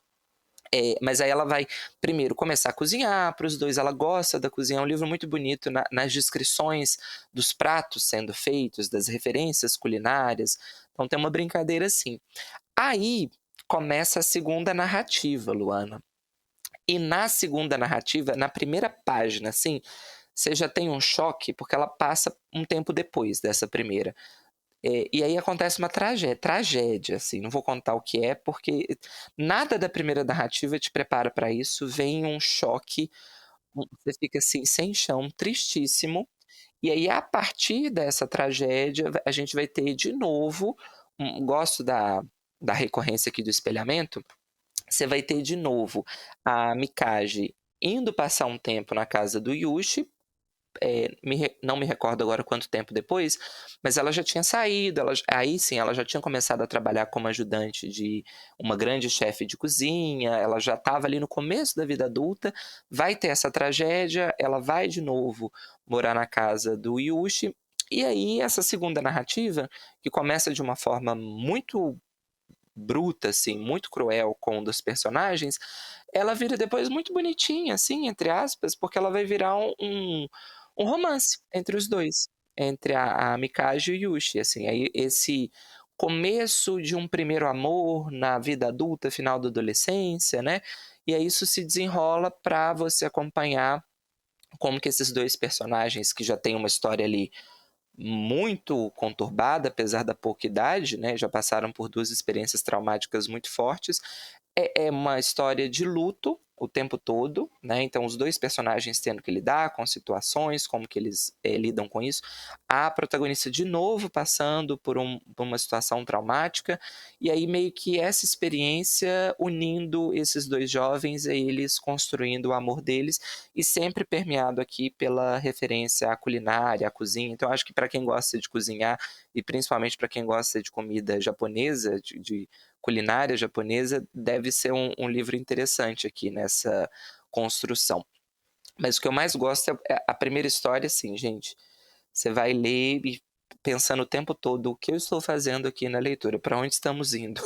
Speaker 1: Mas aí ela vai primeiro começar a cozinhar, para os dois ela gosta da cozinha, é um livro muito bonito nas descrições dos pratos sendo feitos, das referências culinárias, então tem uma brincadeira assim. Aí começa a segunda narrativa, Luana. E na segunda narrativa, na primeira página, assim, você já tem um choque, porque ela passa um tempo depois dessa primeira. E aí acontece uma tragédia, assim, não vou contar o que é, porque nada da primeira narrativa te prepara para isso, vem um choque, você fica assim, sem chão, tristíssimo, e aí a partir dessa tragédia, a gente vai ter de novo, gosto da recorrência aqui do espelhamento, você vai ter de novo a Mikage indo passar um tempo na casa do Yushi, não me recordo agora quanto tempo depois, mas ela já tinha saído, aí sim, ela já tinha começado a trabalhar como ajudante de uma grande chefe de cozinha, ela já estava ali no começo da vida adulta, vai ter essa tragédia, ela vai de novo morar na casa do Yushi, e aí essa segunda narrativa, que começa de uma forma muito bruta, assim, muito cruel com um dos personagens, ela vira depois muito bonitinha, assim, entre aspas, porque ela vai virar um romance entre os dois, entre a Mikage e o Yushi, assim, aí esse começo de um primeiro amor na vida adulta, final da adolescência, né? E aí isso se desenrola para você acompanhar como que esses dois personagens que já têm uma história ali muito conturbada, apesar da pouca idade, né? Já passaram por duas experiências traumáticas muito fortes. É uma história de luto o tempo todo, né? Então os dois personagens tendo que lidar com situações, como que eles lidam com isso. A protagonista de novo passando por uma situação traumática, e aí meio que essa experiência unindo esses dois jovens, eles construindo o amor deles, e sempre permeado aqui pela referência à culinária, à cozinha. Então acho que para quem gosta de cozinhar, e principalmente para quem gosta de comida japonesa, de culinária japonesa, deve ser um livro interessante aqui nessa construção. Mas o que eu mais gosto é a primeira história, assim, gente. Você vai ler e pensando o tempo todo o que eu estou fazendo aqui na leitura, para onde estamos indo.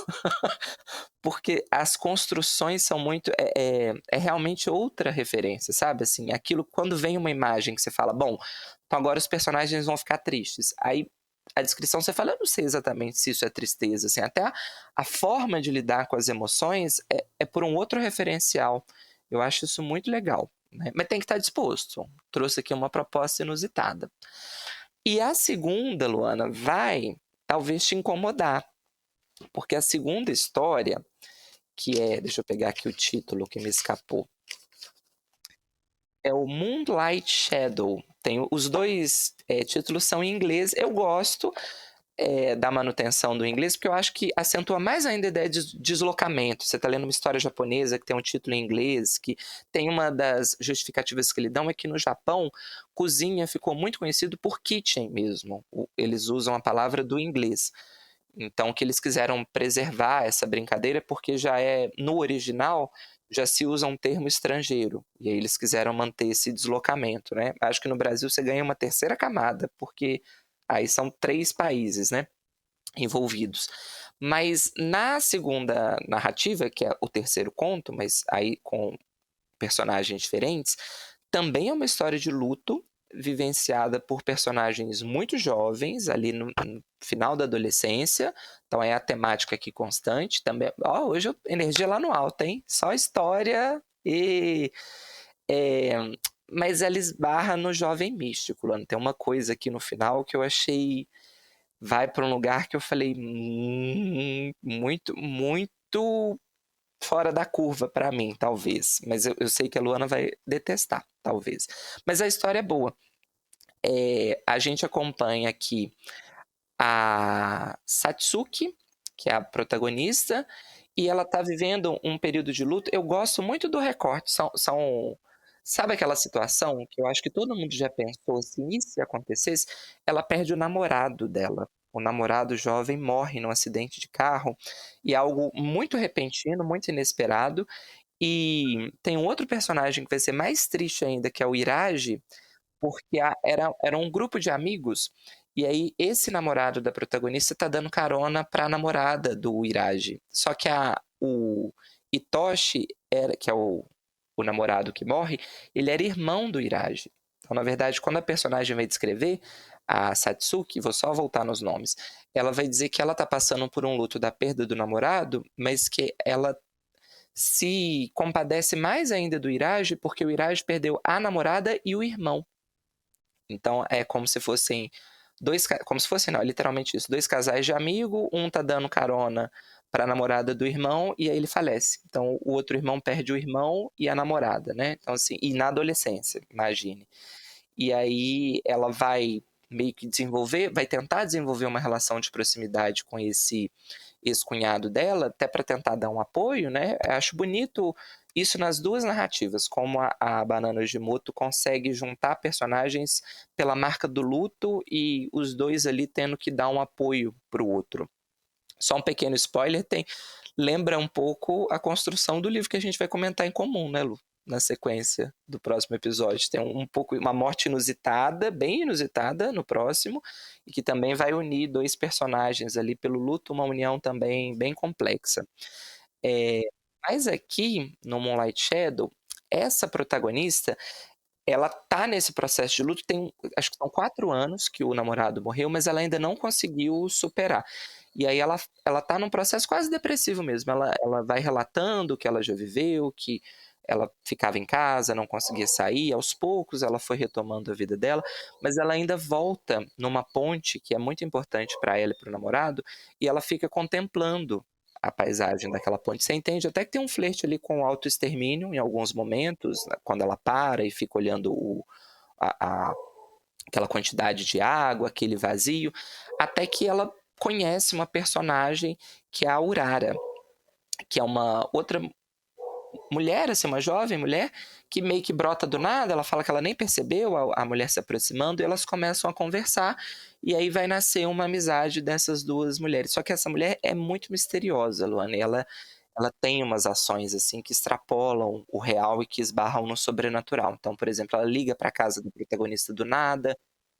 Speaker 1: Porque as construções são muito. É realmente outra referência, sabe? Assim, aquilo, quando vem uma imagem que você fala, bom, então agora os personagens vão ficar tristes. Aí a descrição você fala, eu não sei exatamente se isso é tristeza, assim, até a forma de lidar com as emoções é por um outro referencial. Eu acho isso muito legal, né? Mas tem que estar disposto. Trouxe aqui uma proposta inusitada. E a segunda, Luana, vai talvez te incomodar, porque a segunda história, que deixa eu pegar aqui o título que me escapou, é o Moonlight Shadow. Os dois títulos são em inglês. Eu gosto da manutenção do inglês, porque eu acho que acentua mais ainda a ideia de deslocamento. Você está lendo uma história japonesa que tem um título em inglês, que tem uma das justificativas que eles dão é que no Japão, cozinha ficou muito conhecido por kitchen mesmo. Eles usam a palavra do inglês. Então, que eles quiseram preservar essa brincadeira, porque já no original, já se usa um termo estrangeiro. E aí eles quiseram manter esse deslocamento, né? Acho que no Brasil você ganha uma terceira camada, porque aí são 3 países, né, envolvidos. Mas na segunda narrativa, que é o terceiro conto, mas aí com personagens diferentes, também é uma história de luto vivenciada por personagens muito jovens, ali no final da adolescência. Então é a temática aqui constante. Também, hoje energia lá no alto, hein? Só história e... mas ela esbarra no jovem místico, Luana. Tem uma coisa aqui no final que eu achei... Vai para um lugar que eu falei... muito, muito fora da curva para mim, talvez. Mas eu sei que a Luana vai detestar, talvez. Mas a história é boa. A gente acompanha aqui a Satsuki, que é a protagonista, e ela tá vivendo um período de luto. Eu gosto muito do recorte. Sabe aquela situação que eu acho que todo mundo já pensou, se isso acontecesse? Ela perde o namorado dela. O namorado jovem morre num acidente de carro, e é algo muito repentino, muito inesperado. E tem um outro personagem que vai ser mais triste ainda, que é o Irage, porque era um grupo de amigos, e aí esse namorado da protagonista tá dando carona pra namorada do Irage. Só que o Itoshi, que é o namorado que morre, ele era irmão do Irage. Então, na verdade, quando a personagem vai descrever, a Satsuki, vou só voltar nos nomes, ela vai dizer que ela tá passando por um luto da perda do namorado, mas que ela se compadece mais ainda do Irage, porque o Irage perdeu a namorada e o irmão. Então é como se fossem como se fosse, não, é literalmente isso, 2 casais de amigo, um tá dando carona pra namorada do irmão e aí ele falece. Então o outro irmão perde o irmão e a namorada, né? Então assim, e na adolescência, imagine. E aí ela vai meio que vai tentar desenvolver uma relação de proximidade com esse ex-cunhado dela, até para tentar dar um apoio, né? Eu acho bonito isso nas 2 narrativas, como a Banana Ojimoto consegue juntar personagens pela marca do luto e os 2 ali tendo que dar um apoio pro outro. Só um pequeno spoiler, lembra um pouco a construção do livro que a gente vai comentar em comum, né, Lu? Na sequência do próximo episódio. Tem um pouco uma morte inusitada, bem inusitada no próximo, e que também vai unir 2 personagens ali pelo luto, uma união também bem complexa. Mas aqui, no Moonlight Shadow, essa protagonista, ela tá nesse processo de luto, acho que são 4 anos que o namorado morreu, mas ela ainda não conseguiu superar. E aí ela tá num processo quase depressivo mesmo. Ela vai relatando o que ela já viveu, que ela ficava em casa, não conseguia sair. Aos poucos ela foi retomando a vida dela, mas ela ainda volta numa ponte que é muito importante para ela e para o namorado, e ela fica contemplando a paisagem daquela ponte. Você entende até que tem um flerte ali com o autoextermínio em alguns momentos, né, quando ela para e fica olhando aquela quantidade de água, aquele vazio, até que ela conhece uma personagem que é a Urara, que é uma outra mulher, assim, uma jovem mulher, que meio que brota do nada. Ela fala que ela nem percebeu a mulher se aproximando, e elas começam a conversar, e aí vai nascer uma amizade dessas 2 mulheres. Só que essa mulher é muito misteriosa, Luana, e ela tem umas ações assim que extrapolam o real e que esbarram no sobrenatural. Então, por exemplo, ela liga para a casa do protagonista do nada,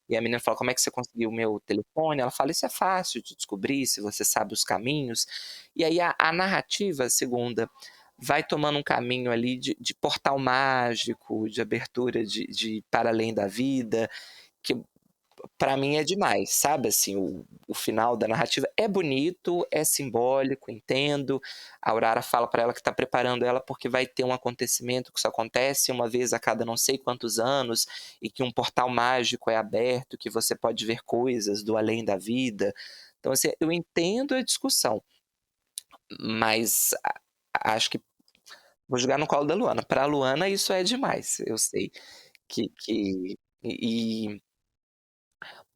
Speaker 1: e a menina fala: como é que você conseguiu o meu telefone? Ela fala: isso é fácil de descobrir, se você sabe os caminhos. E aí a narrativa, a segunda, vai tomando um caminho ali de portal mágico, de abertura de para além da vida, que para mim é demais, sabe? Assim, o final da narrativa é bonito, é simbólico, entendo. A Aurora fala para ela que está preparando ela porque vai ter um acontecimento que só acontece uma vez a cada não sei quantos anos, e que um portal mágico é aberto, que você pode ver coisas do além da vida. Então, assim, eu entendo a discussão, mas acho que vou jogar no colo da Luana. Para a Luana isso é demais, eu sei e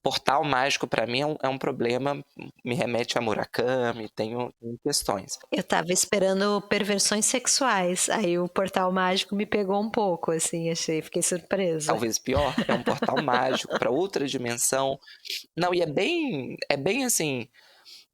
Speaker 1: portal mágico para mim é um problema, me remete a Murakami, tenho questões.
Speaker 2: Eu tava esperando perversões sexuais, aí o portal mágico me pegou um pouco, assim, fiquei surpresa.
Speaker 1: Talvez pior, é um portal mágico para outra dimensão. Não, e é bem assim,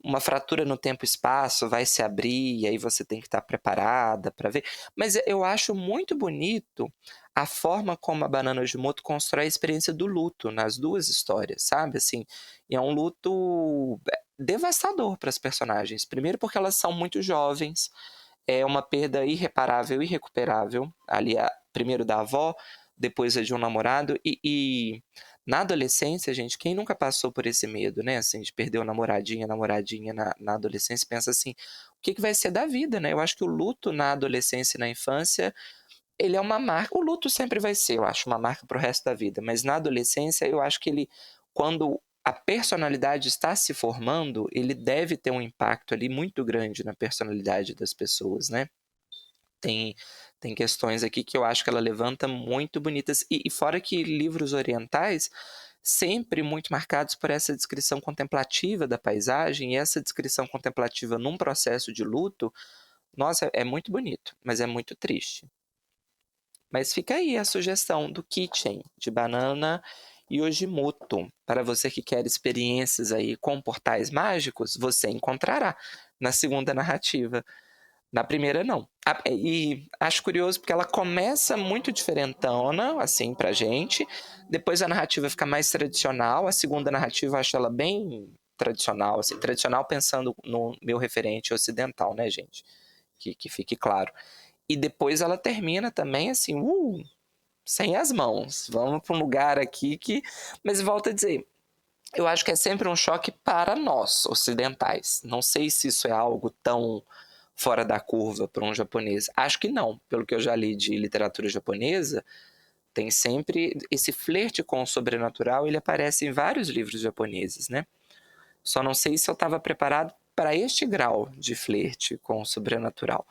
Speaker 1: uma fratura no tempo e espaço vai se abrir e aí você tem que estar preparada para ver. Mas eu acho muito bonito a forma como a Banana de Moto constrói a experiência do luto nas duas histórias, sabe? Assim, e é um luto devastador para as personagens. Primeiro porque elas são muito jovens, é uma perda irreparável, irrecuperável. Ali, primeiro da avó, depois a de um namorado. E na adolescência, gente, quem nunca passou por esse medo, né? Assim, de perder o namoradinha na adolescência, pensa assim, o que vai ser da vida, né? Eu acho que o luto na adolescência e na infância, ele é uma marca. O luto sempre vai ser, eu acho, uma marca pro resto da vida. Mas na adolescência, eu acho que ele, quando a personalidade está se formando, ele deve ter um impacto ali muito grande na personalidade das pessoas, né? Tem questões aqui que eu acho que ela levanta muito bonitas. E fora que livros orientais, sempre muito marcados por essa descrição contemplativa da paisagem, e essa descrição contemplativa num processo de luto, nossa, é muito bonito, mas é muito triste. Mas fica aí a sugestão do Kitchen, de Banana e Ojimoto. Para você que quer experiências aí com portais mágicos, você encontrará na segunda narrativa. Na primeira, não. E acho curioso porque ela começa muito diferentona, assim, pra gente. Depois a narrativa fica mais tradicional. A segunda narrativa eu acho ela bem tradicional, assim. Tradicional pensando no meu referente ocidental, né, gente? Que fique claro. E depois ela termina também, assim, sem as mãos. Vamos para um lugar aqui que... Mas volto a dizer, eu acho que é sempre um choque para nós, ocidentais. Não sei se isso é algo tão fora da curva para um japonês. Acho que não. Pelo que eu já li de literatura japonesa, tem sempre esse flerte com o sobrenatural, ele aparece em vários livros japoneses, né? Só não sei se eu estava preparado para este grau de flerte com o sobrenatural.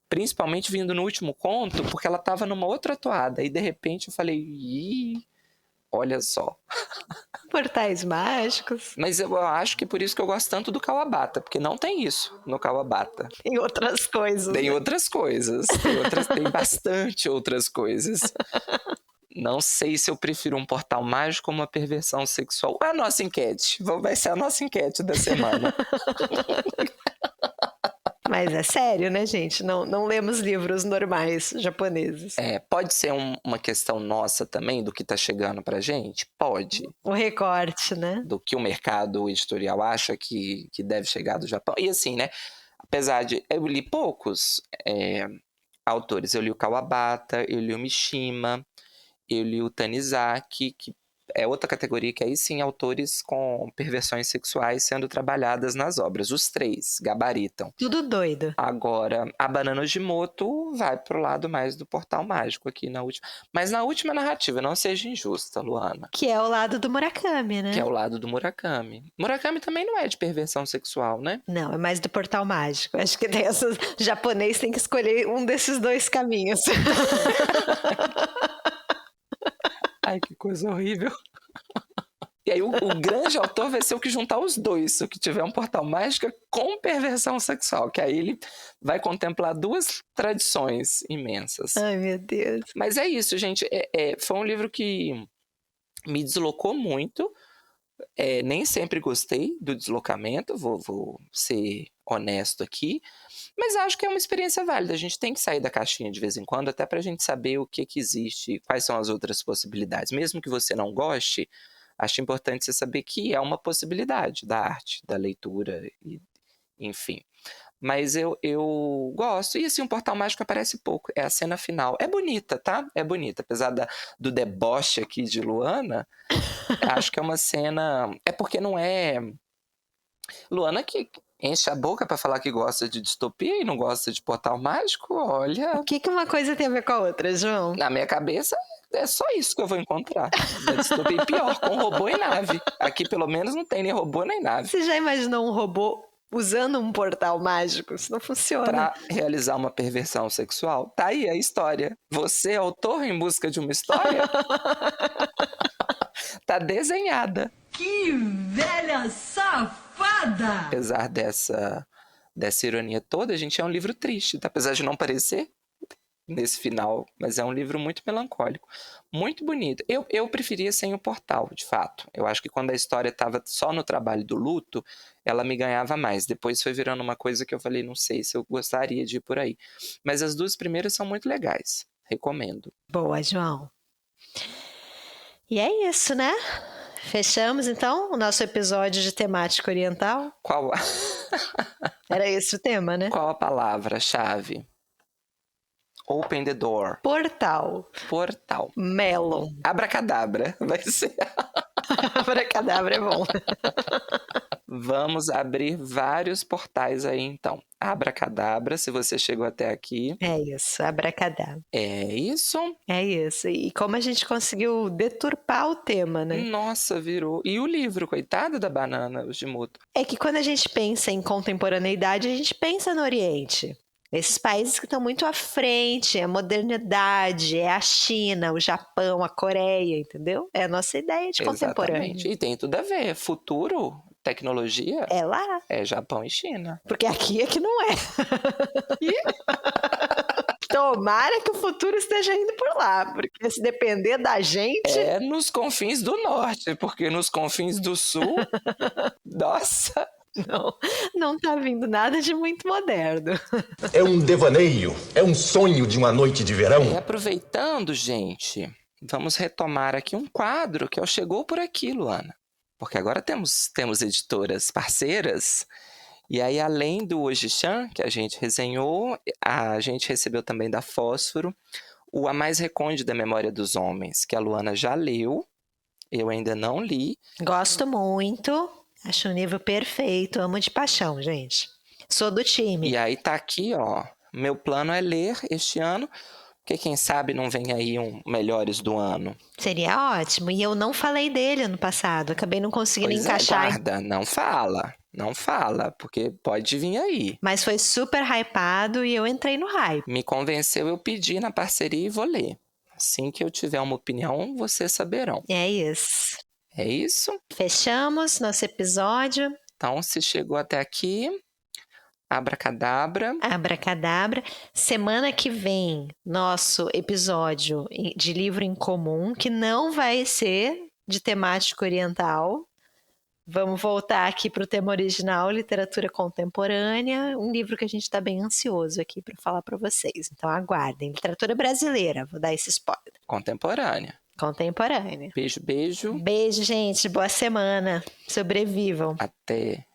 Speaker 1: Principalmente vindo no último conto, porque ela estava numa outra toada. E de repente eu falei, ih, olha só.
Speaker 2: Portais mágicos.
Speaker 1: Mas eu acho que por isso que eu gosto tanto do Kawabata, porque não tem isso no Kawabata.
Speaker 2: Tem outras coisas.
Speaker 1: Tem outras coisas. Tem bastante outras coisas. Não sei se eu prefiro um portal mágico ou uma perversão sexual. É a nossa enquete. Vai ser a nossa enquete da semana.
Speaker 2: Mas é sério, né, gente? Não lemos livros normais japoneses.
Speaker 1: Pode ser uma questão nossa também, do que está chegando pra gente? Pode.
Speaker 2: O recorte, né?
Speaker 1: Do que o mercado editorial acha que deve chegar do Japão. E assim, né? Apesar de... Eu li poucos autores. Eu li o Kawabata, eu li o Mishima, eu li o Tanizaki, que é outra categoria que aí sim autores com perversões sexuais sendo trabalhadas nas obras. Os três gabaritam.
Speaker 2: Tudo doido.
Speaker 1: Agora, a Banana Ojimoto vai pro lado mais do portal mágico aqui na última. Mas na última narrativa, não seja injusta, Luana.
Speaker 2: Que é o lado do Murakami, né?
Speaker 1: Que é o lado do Murakami. Murakami também não é de perversão sexual, né?
Speaker 2: Não, é mais do portal mágico. Acho que dessas japonês tem que escolher um desses dois caminhos.
Speaker 1: Ai, que coisa horrível. E aí o grande autor vai ser o que juntar os dois. O que tiver um portal mágico com perversão sexual. Que aí ele vai contemplar duas tradições imensas.
Speaker 2: Ai, meu Deus.
Speaker 1: Mas é isso, gente. Foi um livro que me deslocou muito. Nem sempre gostei do deslocamento. Vou ser honesto aqui. Mas acho que é uma experiência válida. A gente tem que sair da caixinha de vez em quando, até pra gente saber o que existe, quais são as outras possibilidades. Mesmo que você não goste, acho importante você saber que é uma possibilidade da arte, da leitura, enfim. Mas eu gosto. E assim, um portal mágico aparece pouco. É a cena final. É bonita, tá? É bonita. Apesar do deboche aqui de Luana, acho que é uma cena... É porque não é... Luana que enche a boca pra falar que gosta de distopia e não gosta de portal mágico, olha...
Speaker 2: O que uma coisa tem a ver com a outra, João?
Speaker 1: Na minha cabeça, é só isso que eu vou encontrar. Da distopia pior, com robô e nave. Aqui, pelo menos, não tem nem robô nem nave.
Speaker 2: Você já imaginou um robô usando um portal mágico? Isso não funciona.
Speaker 1: Pra realizar uma perversão sexual? Tá aí a história. Você, autor, em busca de uma história? Tá desenhada.
Speaker 5: Que velha safada!
Speaker 1: Apesar dessa ironia toda, gente, é um livro triste, tá? Apesar de não parecer, nesse final, mas é um livro muito melancólico, muito bonito. Eu preferia sem o portal, de fato. Eu acho que quando a história estava só no trabalho do luto, ela me ganhava mais. Depois foi virando uma coisa que eu falei, não sei se eu gostaria de ir por aí. Mas as duas primeiras são muito legais, recomendo.
Speaker 2: Boa, João. E é isso, né? Fechamos, então, o nosso episódio de temática oriental. Era esse o tema, né?
Speaker 1: Qual a palavra-chave? Open the door.
Speaker 2: Portal. Melon.
Speaker 1: Abracadabra. Vai ser.
Speaker 2: Abracadabra é bom.
Speaker 1: Vamos abrir vários portais aí, então. Abracadabra, se você chegou até aqui.
Speaker 2: É isso, abracadabra.
Speaker 1: É isso?
Speaker 2: É isso. E como a gente conseguiu deturpar o tema, né?
Speaker 1: Nossa, virou. E o livro, coitado da banana, o Shimoto.
Speaker 2: É que quando a gente pensa em contemporaneidade, a gente pensa no Oriente. Esses países que estão muito à frente, a modernidade, é a China, o Japão, a Coreia, entendeu? É a nossa ideia de contemporâneo.
Speaker 1: Exatamente. E tem tudo a ver. Futuro, tecnologia,
Speaker 2: É lá.
Speaker 1: é Japão e China.
Speaker 2: Porque aqui é que não é. Tomara que o futuro esteja indo por lá, porque se depender da gente...
Speaker 1: É nos confins do norte, porque nos confins do sul, nossa...
Speaker 2: Não tá vindo nada de muito moderno.
Speaker 6: É um devaneio, é um sonho de uma noite de verão.
Speaker 1: E aproveitando, gente, vamos retomar aqui um quadro que é o Chegou Por Aqui, Luana. Porque agora temos editoras parceiras. E aí, além do Oji-chan, que a gente resenhou, a gente recebeu também da Fósforo o A Mais Recôndita Memória dos Homens, que a Luana já leu, eu ainda não li.
Speaker 2: Gosto muito, acho um livro perfeito, amo de paixão, gente. Sou do time.
Speaker 1: E aí tá aqui, ó, meu plano é ler este ano, porque quem sabe não vem aí um Melhores do Ano.
Speaker 2: Seria ótimo, e eu não falei dele ano passado, acabei não conseguindo
Speaker 1: Pois
Speaker 2: encaixar.
Speaker 1: Guarda, não fala, porque pode vir aí.
Speaker 2: Mas foi super hypado e eu entrei no hype.
Speaker 1: Me convenceu, eu pedi na parceria e vou ler. Assim que eu tiver uma opinião, vocês saberão.
Speaker 2: É isso.
Speaker 1: É isso?
Speaker 2: Fechamos nosso episódio.
Speaker 1: Então, se chegou até aqui, abracadabra.
Speaker 2: Abracadabra. Semana que vem, nosso episódio de livro em comum, que não vai ser de temática oriental. Vamos voltar aqui para o tema original, literatura contemporânea, um livro que a gente está bem ansioso aqui para falar para vocês. Então aguardem. Literatura brasileira, vou dar esse spoiler.
Speaker 1: Contemporânea.
Speaker 2: Contemporânea.
Speaker 1: Beijo, beijo.
Speaker 2: Beijo, gente. Boa semana. Sobrevivam.
Speaker 1: Até.